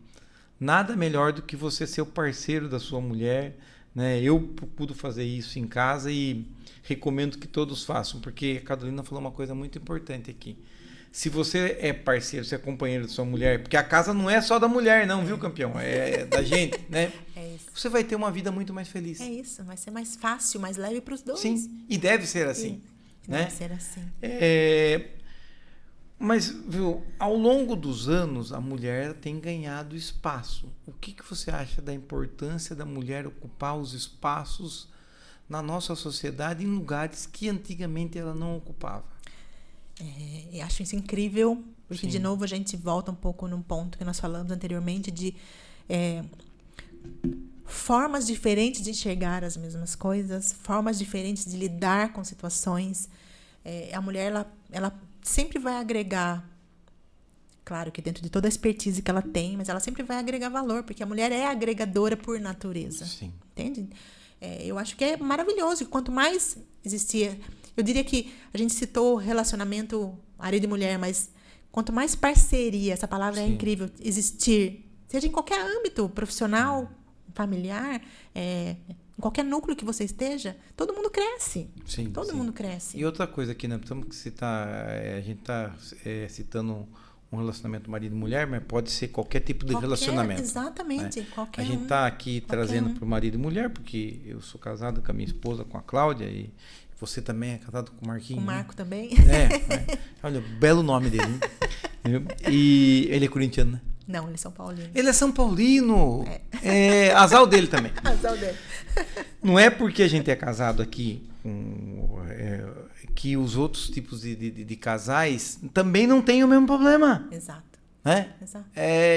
nada melhor do que você ser o parceiro da sua mulher, né? Eu procuro fazer isso em casa e recomendo que todos façam, porque a Carolina falou uma coisa muito importante aqui. Se você é parceiro, você é companheiro da sua mulher, porque a casa não é só da mulher não, viu, campeão? É da gente, né? É isso. Você vai ter uma vida muito mais feliz. É isso, vai ser mais fácil, mais leve para os dois. Sim, e deve ser assim. Né? Deve ser assim. Mas, viu, ao longo dos anos, a mulher tem ganhado espaço. O que você acha da importância da mulher ocupar os espaços na nossa sociedade em lugares que antigamente ela não ocupava? Eu acho isso incrível, porque, de novo, a gente volta um pouco num ponto que nós falamos anteriormente de formas diferentes de enxergar as mesmas coisas, formas diferentes de lidar com situações. A mulher, ela sempre vai agregar, claro que dentro de toda a expertise que ela tem, mas ela sempre vai agregar valor, porque a mulher é agregadora por natureza. Sim. Entende? Eu acho que é maravilhoso. Quanto mais existia... Eu diria que a gente citou relacionamento marido e mulher, mas quanto mais parceria, essa palavra é incrível, existir, seja em qualquer âmbito, profissional, familiar, em qualquer núcleo que você esteja, todo mundo cresce. Sim, todo mundo cresce. E outra coisa aqui, né? Temos que citar, a gente está citando um relacionamento marido e mulher, mas pode ser qualquer tipo de relacionamento. Exatamente, né? qualquer A gente está aqui trazendo para o marido e mulher, porque eu sou casado com a minha esposa, com a Cláudia, e você também é casado com o Marquinhos. Com o Marco também. Olha, belo nome dele. Hein? E ele é corintiano, né? Não, eles são paulinos. Ele é São Paulino. É azar dele também. Azar dele. Não é porque a gente é casado aqui que os outros tipos de casais também não têm o mesmo problema. Exato. Né? Exato.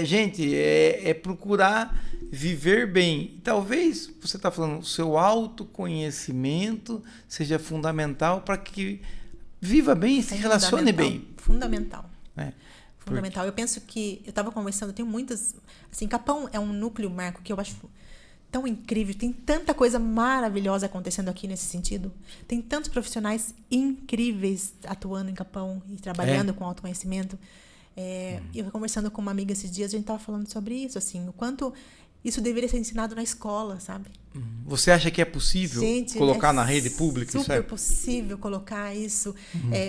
Gente, é procurar viver bem. Talvez você está falando, o seu autoconhecimento seja fundamental para que viva bem e se relacione bem. Fundamental. É. Fundamental. Eu penso que, eu estava conversando, eu tenho muitas, assim, Capão é um núcleo, Marco, que eu acho tão incrível, tem tanta coisa maravilhosa acontecendo aqui nesse sentido, tem tantos profissionais incríveis atuando em Capão e trabalhando com autoconhecimento. Eu conversando com uma amiga esses dias, a gente estava falando sobre isso, assim, o quanto isso deveria ser ensinado na escola, sabe? Você acha que é possível colocar na rede pública? Super possível colocar isso,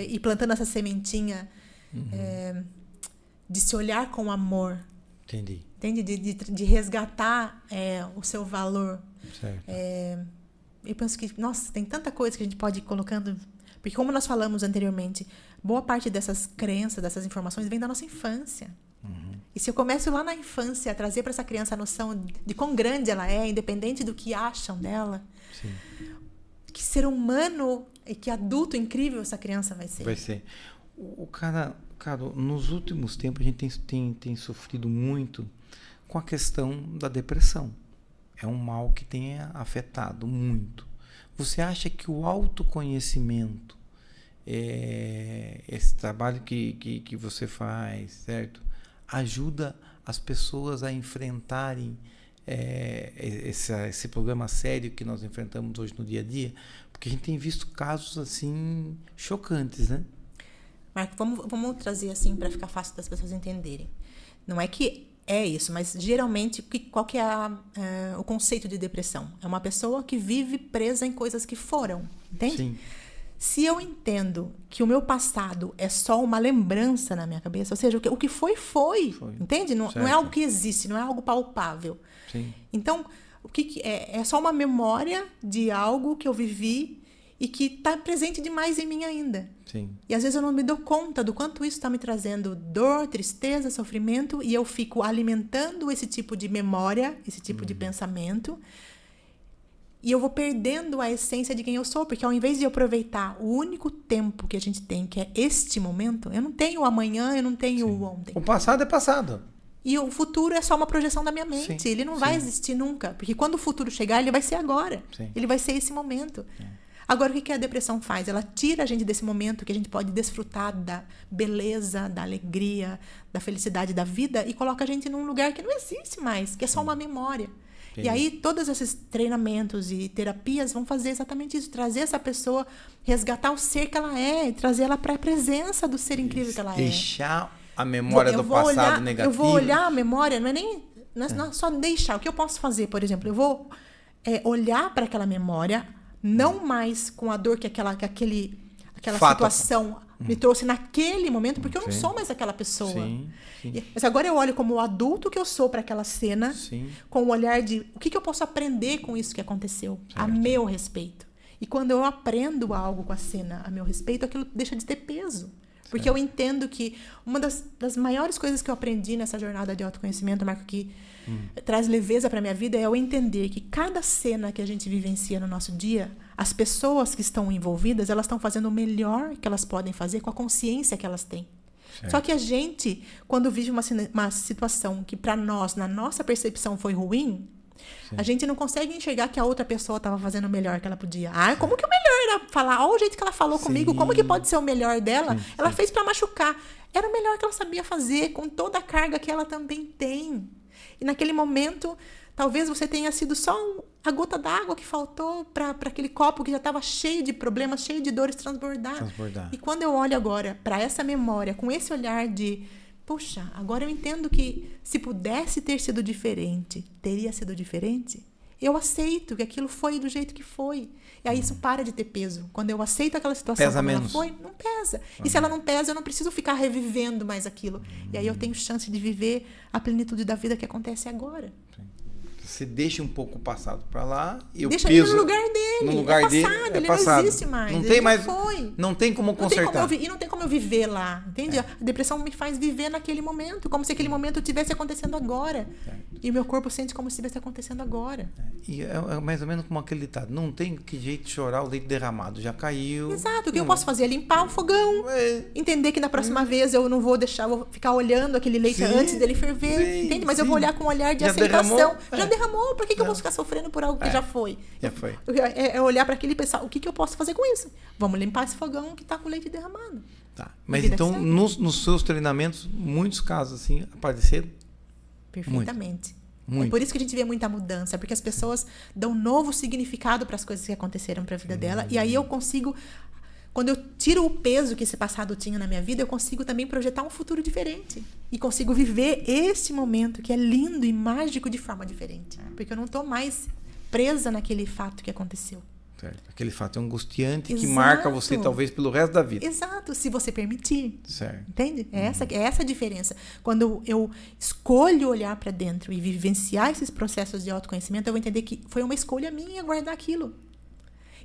e plantando essa sementinha de se olhar com amor. Entendi. Entende? De resgatar o seu valor. Certo. Eu penso que, nossa, tem tanta coisa que a gente pode ir colocando. Porque, como nós falamos anteriormente, boa parte dessas crenças, dessas informações, vem da nossa infância. E se eu começo lá na infância a trazer para essa criança a noção de quão grande ela é, independente do que acham dela, Sim. que ser humano e que adulto incrível essa criança vai ser. Vai ser. O cara, nos últimos tempos a gente tem sofrido muito com a questão da depressão. É um mal que tem afetado muito. Você acha que o autoconhecimento, esse trabalho que você faz, certo? Ajuda as pessoas a enfrentarem esse problema sério que nós enfrentamos hoje no dia a dia? Porque a gente tem visto casos assim chocantes, né? Marco, vamos trazer assim para ficar fácil das pessoas entenderem. Não é que é isso, mas geralmente qual que é o conceito de depressão? É uma pessoa que vive presa em coisas que foram, entende? Sim. Se eu entendo que o meu passado é só uma lembrança na minha cabeça, ou seja, o que foi, entende? Não é algo que existe, não é algo palpável. Sim. Então, o que é só uma memória de algo que eu vivi e que está presente demais em mim ainda. Sim. E às vezes eu não me dou conta do quanto isso está me trazendo dor, tristeza, sofrimento, e eu fico alimentando esse tipo de memória, esse tipo de pensamento, e eu vou perdendo a essência de quem eu sou, porque ao invés de eu aproveitar o único tempo que a gente tem, que é este momento, eu não tenho o amanhã, eu não tenho o ontem. O passado é passado. E o futuro é só uma projeção da minha mente. Sim. Ele não vai existir nunca, porque quando o futuro chegar, ele vai ser agora. Sim. Ele vai ser esse momento. Agora, o que a depressão faz? Ela tira a gente desse momento que a gente pode desfrutar da beleza, da alegria, da felicidade da vida e coloca a gente num lugar que não existe mais, que é só uma memória. E aí, todos esses treinamentos e terapias vão fazer exatamente isso. Trazer essa pessoa, resgatar o ser que ela é, e trazer ela para a presença do ser incrível que ela é. Deixar a memória do passado negativo. Eu vou olhar a memória, não é só deixar. O que eu posso fazer, por exemplo? Eu vou olhar para aquela memória, não mais com a dor que aquela situação me trouxe naquele momento, porque eu não sou mais aquela pessoa. Sim. Mas agora eu olho como o adulto que eu sou para aquela cena, com o olhar de o que eu posso aprender com isso que aconteceu, a meu respeito. E quando eu aprendo algo com a cena a meu respeito, aquilo deixa de ter peso. Porque eu entendo que uma das maiores coisas que eu aprendi nessa jornada de autoconhecimento, Marco, que traz leveza para minha vida, é eu entender que cada cena que a gente vivencia no nosso dia, as pessoas que estão envolvidas, elas estão fazendo o melhor que elas podem fazer com a consciência que elas têm. Certo. Só que a gente, quando vive uma situação que para nós, na nossa percepção, foi ruim, a gente não consegue enxergar que a outra pessoa estava fazendo o melhor que ela podia. Como que o melhor era falar? Olha o jeito que ela falou comigo, como que pode ser o melhor dela? Ela fez para machucar. Era o melhor que ela sabia fazer, com toda a carga que ela também tem. E naquele momento, talvez você tenha sido só a gota d'água que faltou para aquele copo que já estava cheio de problemas, cheio de dores transbordar. E quando eu olho agora para essa memória, com esse olhar de puxa, agora eu entendo que se pudesse ter sido diferente, teria sido diferente. Eu aceito que aquilo foi do jeito que foi. E aí isso para de ter peso. Quando eu aceito aquela situação como ela foi, não pesa. E se ela não pesa, eu não preciso ficar revivendo mais aquilo. E aí eu tenho chance de viver a plenitude da vida que acontece agora. Você deixa um pouco o passado para lá e deixa o peso... ele no lugar dele. dele. no lugar dele, ele passado. não existe mais. Não ele tem já mais, foi. não tem como consertar. E não tem como eu viver lá, entende? A depressão me faz viver naquele momento, como se aquele momento estivesse acontecendo agora. E o meu corpo sente como se estivesse acontecendo agora. E é mais ou menos como aquele ditado, não tem que jeito de chorar o leite derramado, já caiu. Exato, o que eu posso fazer é limpar o fogão, entender que na próxima vez eu não vou deixar, vou ficar olhando aquele leite antes dele ferver, entende? Mas eu vou olhar com um olhar de aceitação. Já derramou, por que eu vou ficar sofrendo por algo que já foi? Já foi. É olhar para aquele e pensar, o que eu posso fazer com isso? Vamos limpar esse fogão que está com leite derramado. Tá. Mas então, nos seus treinamentos, muitos casos assim apareceram? Perfeitamente. Muito. É por isso que a gente vê muita mudança, porque as pessoas dão um novo significado para as coisas que aconteceram para a vida dela, e aí eu consigo, quando eu tiro o peso que esse passado tinha na minha vida, eu consigo também projetar um futuro diferente e consigo viver este momento que é lindo e mágico de forma diferente, porque eu não estou mais presa naquele fato que aconteceu. Certo. Aquele fato angustiante que Exato. marca você talvez pelo resto da vida. Exato, se você permitir. Certo. Entende? É essa a diferença. Quando eu escolho olhar para dentro e vivenciar esses processos de autoconhecimento, eu vou entender que foi uma escolha minha guardar aquilo.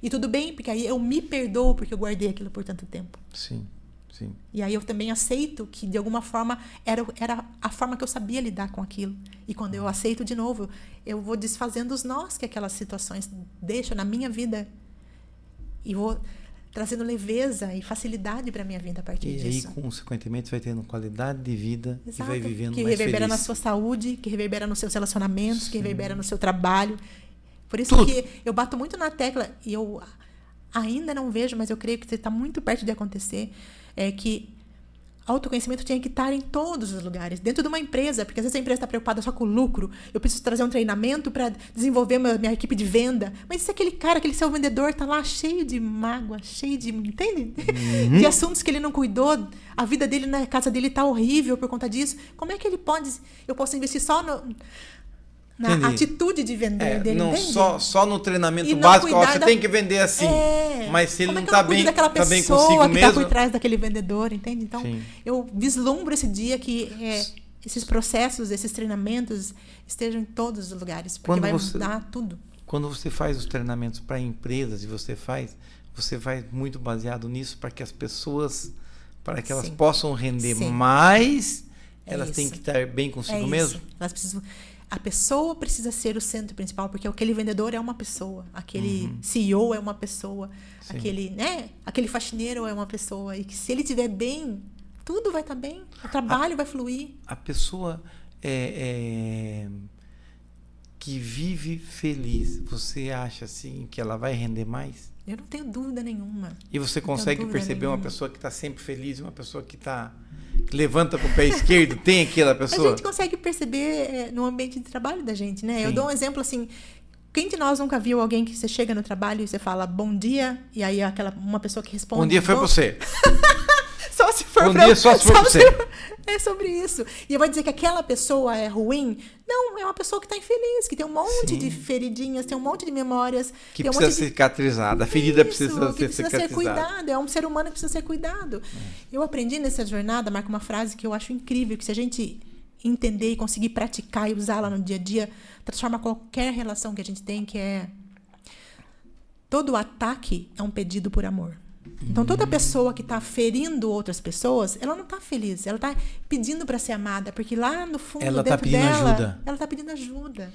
E tudo bem, porque aí eu me perdoo porque eu guardei aquilo por tanto tempo. Sim, sim. E aí eu também aceito que, de alguma forma, era a forma que eu sabia lidar com aquilo. E quando eu aceito de novo, eu vou desfazendo os nós que aquelas situações deixam na minha vida. E vou trazendo leveza e facilidade para a minha vida a partir disso. E aí, consequentemente, você vai tendo qualidade de vida. Exato. E vai vivendo que mais reverbera feliz. na sua saúde, que reverbera nos seus relacionamentos, que reverbera no seu trabalho. Por isso Tudo. que eu bato muito na tecla, e eu ainda não vejo, mas eu creio que está muito perto de acontecer, é que autoconhecimento tinha que estar em todos os lugares, dentro de uma empresa, porque às vezes a empresa está preocupada só com o lucro, eu preciso trazer um treinamento para desenvolver minha equipe de venda, mas se aquele cara, aquele seu vendedor está lá cheio de mágoa, cheio de, entende? De assuntos que ele não cuidou, a vida dele na casa dele está horrível por conta disso, como é que ele pode, eu posso investir só na Entendi. atitude de vender dele, não entende? só no treinamento E não básico, cuidar você tem que vender assim. Mas se ele como não é que está eu não cuido bem, daquela tá bem pessoa consigo que está mesmo. por trás daquele vendedor, entende? Então, Sim. eu vislumbro esse dia que esses processos, esses treinamentos estejam em todos os lugares, porque vai mudar tudo. Quando você faz os treinamentos para empresas e você vai muito baseado nisso para que as pessoas, para que elas Sim. possam render Sim. mais, É elas têm isso. que estar bem consigo mesmo? Elas precisam, a pessoa precisa ser o centro principal, porque aquele vendedor é uma pessoa, aquele CEO é uma pessoa, Sim. aquele faxineiro é uma pessoa, e que se ele estiver bem, tudo vai estar bem, o trabalho vai fluir. A pessoa que vive feliz, você acha assim que ela vai render mais? Eu não tenho dúvida nenhuma. E você consegue dúvida perceber uma nenhuma. pessoa que está sempre feliz, uma pessoa que levanta com o pé esquerdo, tem aquela A pessoa? gente consegue perceber no ambiente de trabalho da gente, né? Sim. Eu dou um exemplo assim, quem de nós nunca viu alguém que você chega no trabalho e você fala bom dia, e aí uma pessoa que responde... Um dia foi pra você. Só se for Um dia só se for pra você. É sobre isso. E eu vou dizer que aquela pessoa é ruim? Não, é uma pessoa que está infeliz, que tem um monte Sim. de feridinhas, tem um monte de memórias. Que tem um precisa monte ser cicatrizada. A ferida Isso, precisa que ser precisa cicatrizada. ser cuidado. É um ser humano que precisa ser cuidado. Eu aprendi nessa jornada, Marco, uma frase que eu acho incrível, que se a gente entender e conseguir praticar e usá-la no dia a dia, transforma qualquer relação que a gente tem, que é... Todo ataque é um pedido por amor. Então, toda pessoa que está ferindo outras pessoas, ela não está feliz. Ela está pedindo para ser amada, porque lá no fundo, Ela dentro tá pedindo dela, ajuda. ela está pedindo ajuda.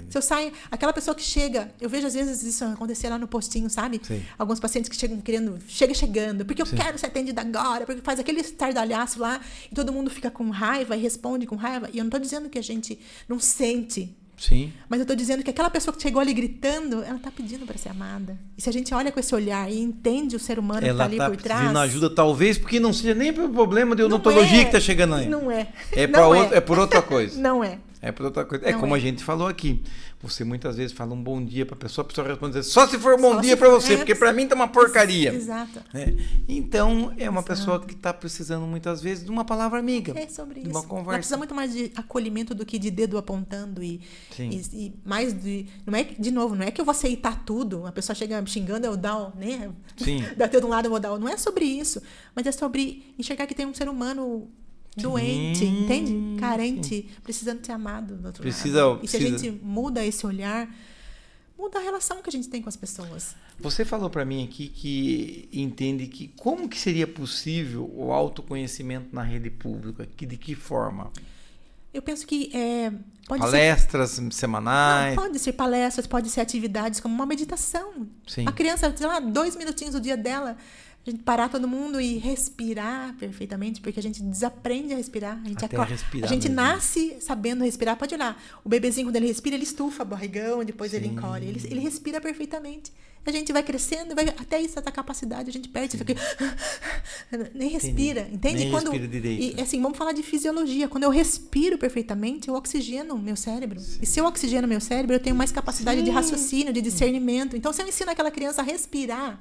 Se eu saio, aquela pessoa que chega, eu vejo às vezes isso acontecer lá no postinho, sabe? Sim. Alguns pacientes que chegando, porque eu quero ser atendida agora, porque faz aquele estardalhaço lá, e todo mundo fica com raiva e responde com raiva. E eu não estou dizendo que a gente não sente, Sim. mas eu estou dizendo que aquela pessoa que chegou ali gritando, ela está pedindo para ser amada. E se a gente olha com esse olhar e entende o ser humano que está Ela ali está por trás... pedindo ajuda, talvez, porque não seja nem pelo problema de odontologia que está chegando aí. Não é. É por outra coisa. Não é. É por outra coisa. É Não como é. a gente falou aqui. Você muitas vezes fala um bom dia para a pessoa responde só se for bom Só dia se para for- você, porque para mim tá uma porcaria. Exato. Então, é uma Exato. pessoa que está precisando muitas vezes de uma palavra amiga. É sobre de isso. uma Ela conversa. precisa muito mais de acolhimento do que de dedo apontando Sim. e mais de... Não é, de novo, não é que eu vou aceitar tudo. A pessoa chega me xingando, eu dar, né? Sim. Bater de um lado, eu vou dar. Não é sobre isso. Mas é sobre enxergar que tem um ser humano doente, Sim, entende? Carente, precisando ser amado do outro Precisa- lado. E se a precisa. gente muda esse olhar, muda a relação que a gente tem com as pessoas. Você falou para mim aqui que entende que como que seria possível o autoconhecimento na rede pública? De que forma? Eu penso que pode palestras ser... semanais? Não, pode ser palestras, pode ser atividades como uma meditação. Sim. A criança, sei lá, 2 minutinhos do dia dela, a gente parar todo mundo e respirar perfeitamente, porque a gente desaprende a respirar. A gente nasce sabendo respirar. Pode olhar, o bebezinho, quando ele respira, ele estufa o barrigão, depois ele encolhe. Ele respira perfeitamente. A gente vai crescendo, até isso, essa capacidade a gente perde. Fica... Nem respira, entende? Nem respira direito. E assim, vamos falar de fisiologia. Quando eu respiro perfeitamente, eu oxigeno meu cérebro. Sim. E se eu oxigeno meu cérebro, eu tenho mais capacidade de raciocínio, de discernimento. Então, se eu ensino aquela criança a respirar,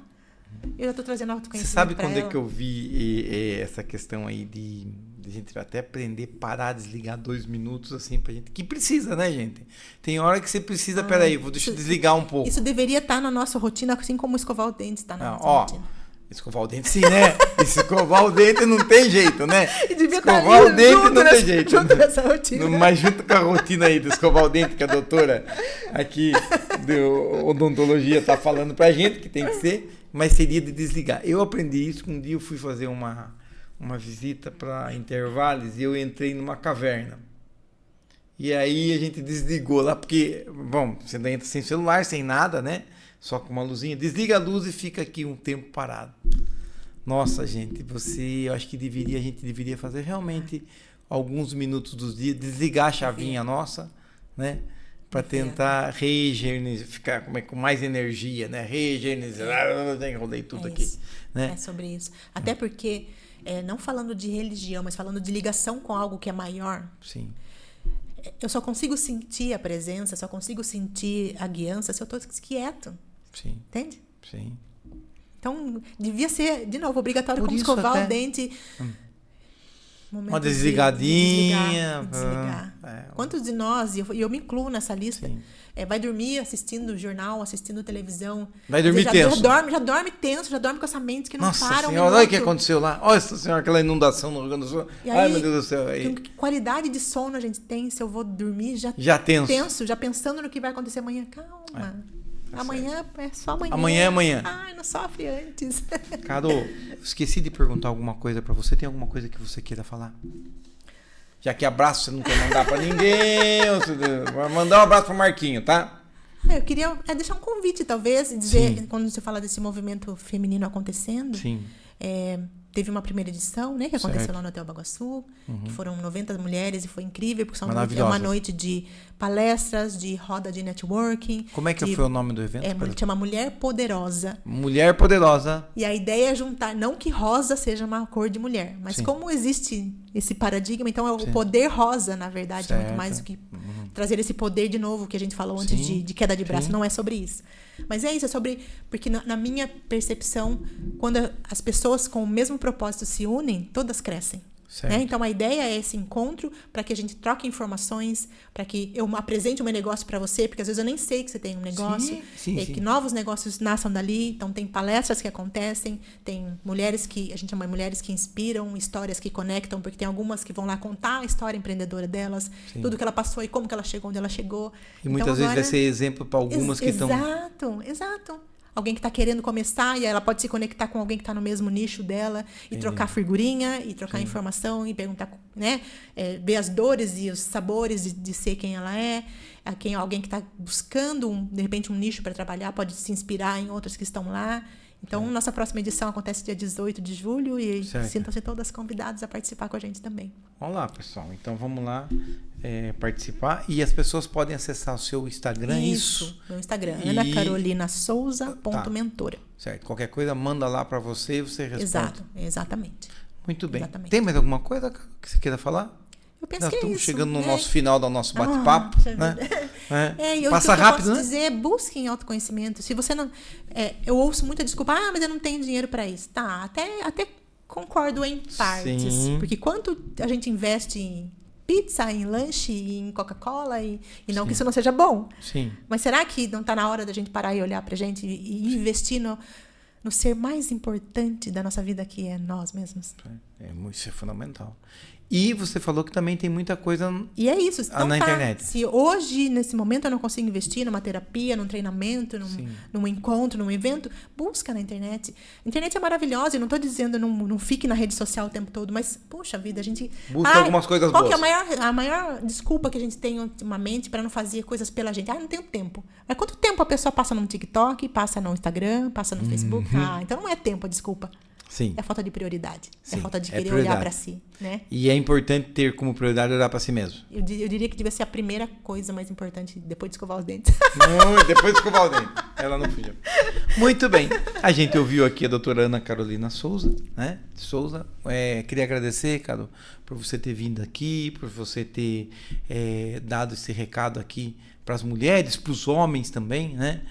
eu já estou trazendo autoconhecimento. Você sabe quando é que eu vi essa questão aí de a gente até aprender a parar, desligar 2 minutos assim pra gente, que precisa, né, gente? Tem hora que você precisa, peraí, deixa eu desligar um pouco. Isso deveria estar na nossa rotina, assim como escovar o dente está na nossa rotina. Escovar o dente sim, né? Escovar o dente não tem jeito, né? Escovar o dente não tem jeito. Rotina. Mas junto com a rotina aí do escovar o dente, que a doutora aqui do odontologia tá falando pra gente que tem que ser, mas seria de desligar. Eu aprendi isso, um dia eu fui fazer uma visita para Intervalos e eu entrei numa caverna. E aí a gente desligou lá, porque, bom, você entra sem celular, sem nada, né? Só com uma luzinha. Desliga a luz e fica aqui um tempo parado. Nossa, gente, eu acho que a gente deveria fazer realmente alguns minutos dos dias, desligar a chavinha nossa, né? Para tentar regenerar, ficar com mais energia, né? Regenerar, enrolei tudo aqui. Né? É sobre isso. Até porque, não falando de religião, mas falando de ligação com algo que é maior. Sim. Eu só consigo sentir a presença, só consigo sentir a guiança se eu estou quieto. Sim. Entende? Sim. Então, devia ser, de novo, obrigatório como escovar o dente. Uma desligadinha. Desligar. Quantos de nós, e eu me incluo nessa lista, vai dormir assistindo jornal, assistindo televisão. Vai dormir tenso. Já dorme tenso, já dorme com essa mente que não Nossa para. Senhora, olha o que aconteceu lá. Olha, senhora, aquela inundação no Rio Grande do Sul. Ai, meu Deus do céu. Que qualidade de sono a gente tem se eu vou dormir já tenso, já pensando no que vai acontecer amanhã. Calma. Amanhã é só amanhã. Amanhã é amanhã. Ai, não sofre antes. Carol, esqueci de perguntar alguma coisa pra você. Tem alguma coisa que você queira falar? Já que abraço você não quer mandar pra ninguém. Vai mandar um abraço pro Marquinho, tá? Eu queria deixar um convite, talvez, dizer, quando você fala desse movimento feminino acontecendo. Sim. Teve uma primeira edição, né, que aconteceu lá no Hotel Baguaçu, que foram 90 mulheres e foi incrível, porque é uma noite de palestras, de roda de networking. Como é que foi o nome do evento? Chama Mulher Poderosa. Mulher Poderosa. E a ideia é juntar, não que rosa seja uma cor de mulher, mas como existe esse paradigma, então o poder rosa, na verdade, é muito mais do que trazer esse poder de novo que a gente falou antes de queda de braço, não é sobre isso. Mas é isso, é sobre... Porque na minha percepção, quando as pessoas com o mesmo propósito se unem, todas crescem. Né? Então, a ideia é esse encontro para que a gente troque informações, para que eu apresente o meu negócio para você, porque às vezes eu nem sei que você tem um negócio, que novos negócios nasçam dali. Então, tem palestras que acontecem, tem mulheres que, a gente chama de mulheres que inspiram, histórias que conectam, porque tem algumas que vão lá contar a história empreendedora delas, tudo que ela passou e como que ela chegou onde ela chegou. E muitas vezes vai ser exemplo para algumas que estão... Exato. Alguém que está querendo começar e ela pode se conectar com alguém que está no mesmo nicho dela e trocar figurinha e trocar informação e perguntar, né? Ver as dores e os sabores de ser quem ela é. Alguém que está buscando, de repente, um nicho para trabalhar pode se inspirar em outras que estão lá. Então, nossa próxima edição acontece dia 18 de julho e sintam-se todas convidadas a participar com a gente também. Vamos lá, pessoal. Então, vamos lá participar. E as pessoas podem acessar o seu Instagram, isso? Meu Instagram, anacarolinasouza.mentora. Certo. Qualquer coisa, manda lá para você e você responde. Exatamente. Muito bem. Tem mais alguma coisa que você queira falar? Eu penso que é isso. Estamos chegando no nosso final do nosso bate-papo. Né? Passa rápido, né? Dizer, busquem autoconhecimento. Se você não... eu ouço muita desculpa. Mas eu não tenho dinheiro para isso. Tá, até concordo em partes. Sim. Porque quanto a gente investe em pizza, em lanche, em Coca-Cola, e não que isso não seja bom. Sim. Mas será que não está na hora da gente parar e olhar pra gente e investir no ser mais importante da nossa vida, que é nós mesmos? Isso é fundamental. E você falou que também tem muita coisa E é isso. Então, na internet. Se hoje, nesse momento, eu não consigo investir numa terapia, num treinamento, num encontro, num evento, busca na internet. A internet é maravilhosa, e não estou dizendo não fique na rede social o tempo todo, mas, poxa vida, a gente... Busca algumas coisas qual boas. Que é a maior desculpa que a gente tem ultimamente para não fazer coisas pela gente? Não tenho tempo. Mas quanto tempo a pessoa passa no TikTok, passa no Instagram, passa no Facebook? Então não é tempo a desculpa. Sim. É falta de prioridade. Sim, é falta de querer prioridade. olhar para si, né? E é importante ter como prioridade olhar para si mesmo. Eu diria que devia ser a primeira coisa mais importante depois de escovar os dentes. Depois de escovar o dente. Ela não fugiu. Muito bem. A gente ouviu aqui a doutora Ana Carolina Souza, né? Queria agradecer, Carol, por você ter vindo aqui, por você ter dado esse recado aqui para as mulheres, para os homens também, né?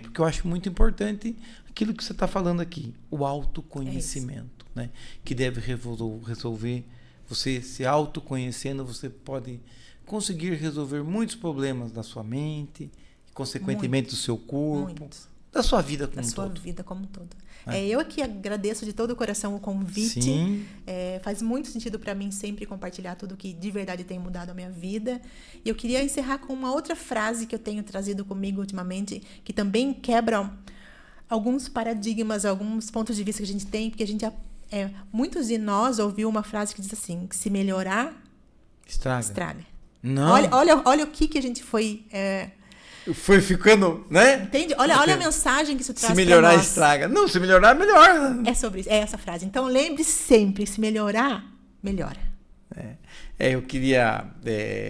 Porque eu acho muito importante aquilo que você está falando aqui, o autoconhecimento, né? Que deve resolver. Você se autoconhecendo, você pode conseguir resolver muitos problemas da sua mente, consequentemente do seu corpo, da sua vida como um todo. Da sua vida como um todo. Eu aqui agradeço de todo o coração o convite. Sim. Faz muito sentido para mim sempre compartilhar tudo que de verdade tem mudado a minha vida. E eu queria encerrar com uma outra frase que eu tenho trazido comigo ultimamente, que também quebra alguns paradigmas, alguns pontos de vista que a gente tem, porque a gente muitos de nós ouviu uma frase que diz assim, que se melhorar, estraga. Não. Olha o que a gente foi... Foi ficando, né? Entende? Olha a mensagem que isso traz para nós. Se melhorar, estraga. Não, se melhorar, melhora. É sobre isso, é essa frase. Então, lembre-se sempre, se melhorar, melhora. Eu queria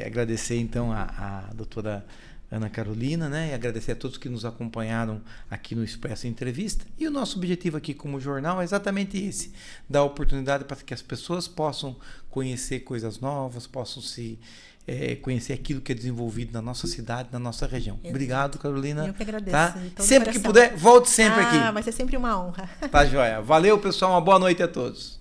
agradecer, então, a doutora Ana Carolina, né? E agradecer a todos que nos acompanharam aqui no Expresso Entrevista. E o nosso objetivo aqui como jornal é exatamente esse, dar oportunidade para que as pessoas possam conhecer coisas novas, possam conhecer aquilo que é desenvolvido na nossa cidade, na nossa região. Obrigado, Carolina. Eu que agradeço. Tá? Sempre que puder, volte sempre aqui. Vai ser sempre uma honra. Tá joia. Valeu, pessoal. Uma boa noite a todos.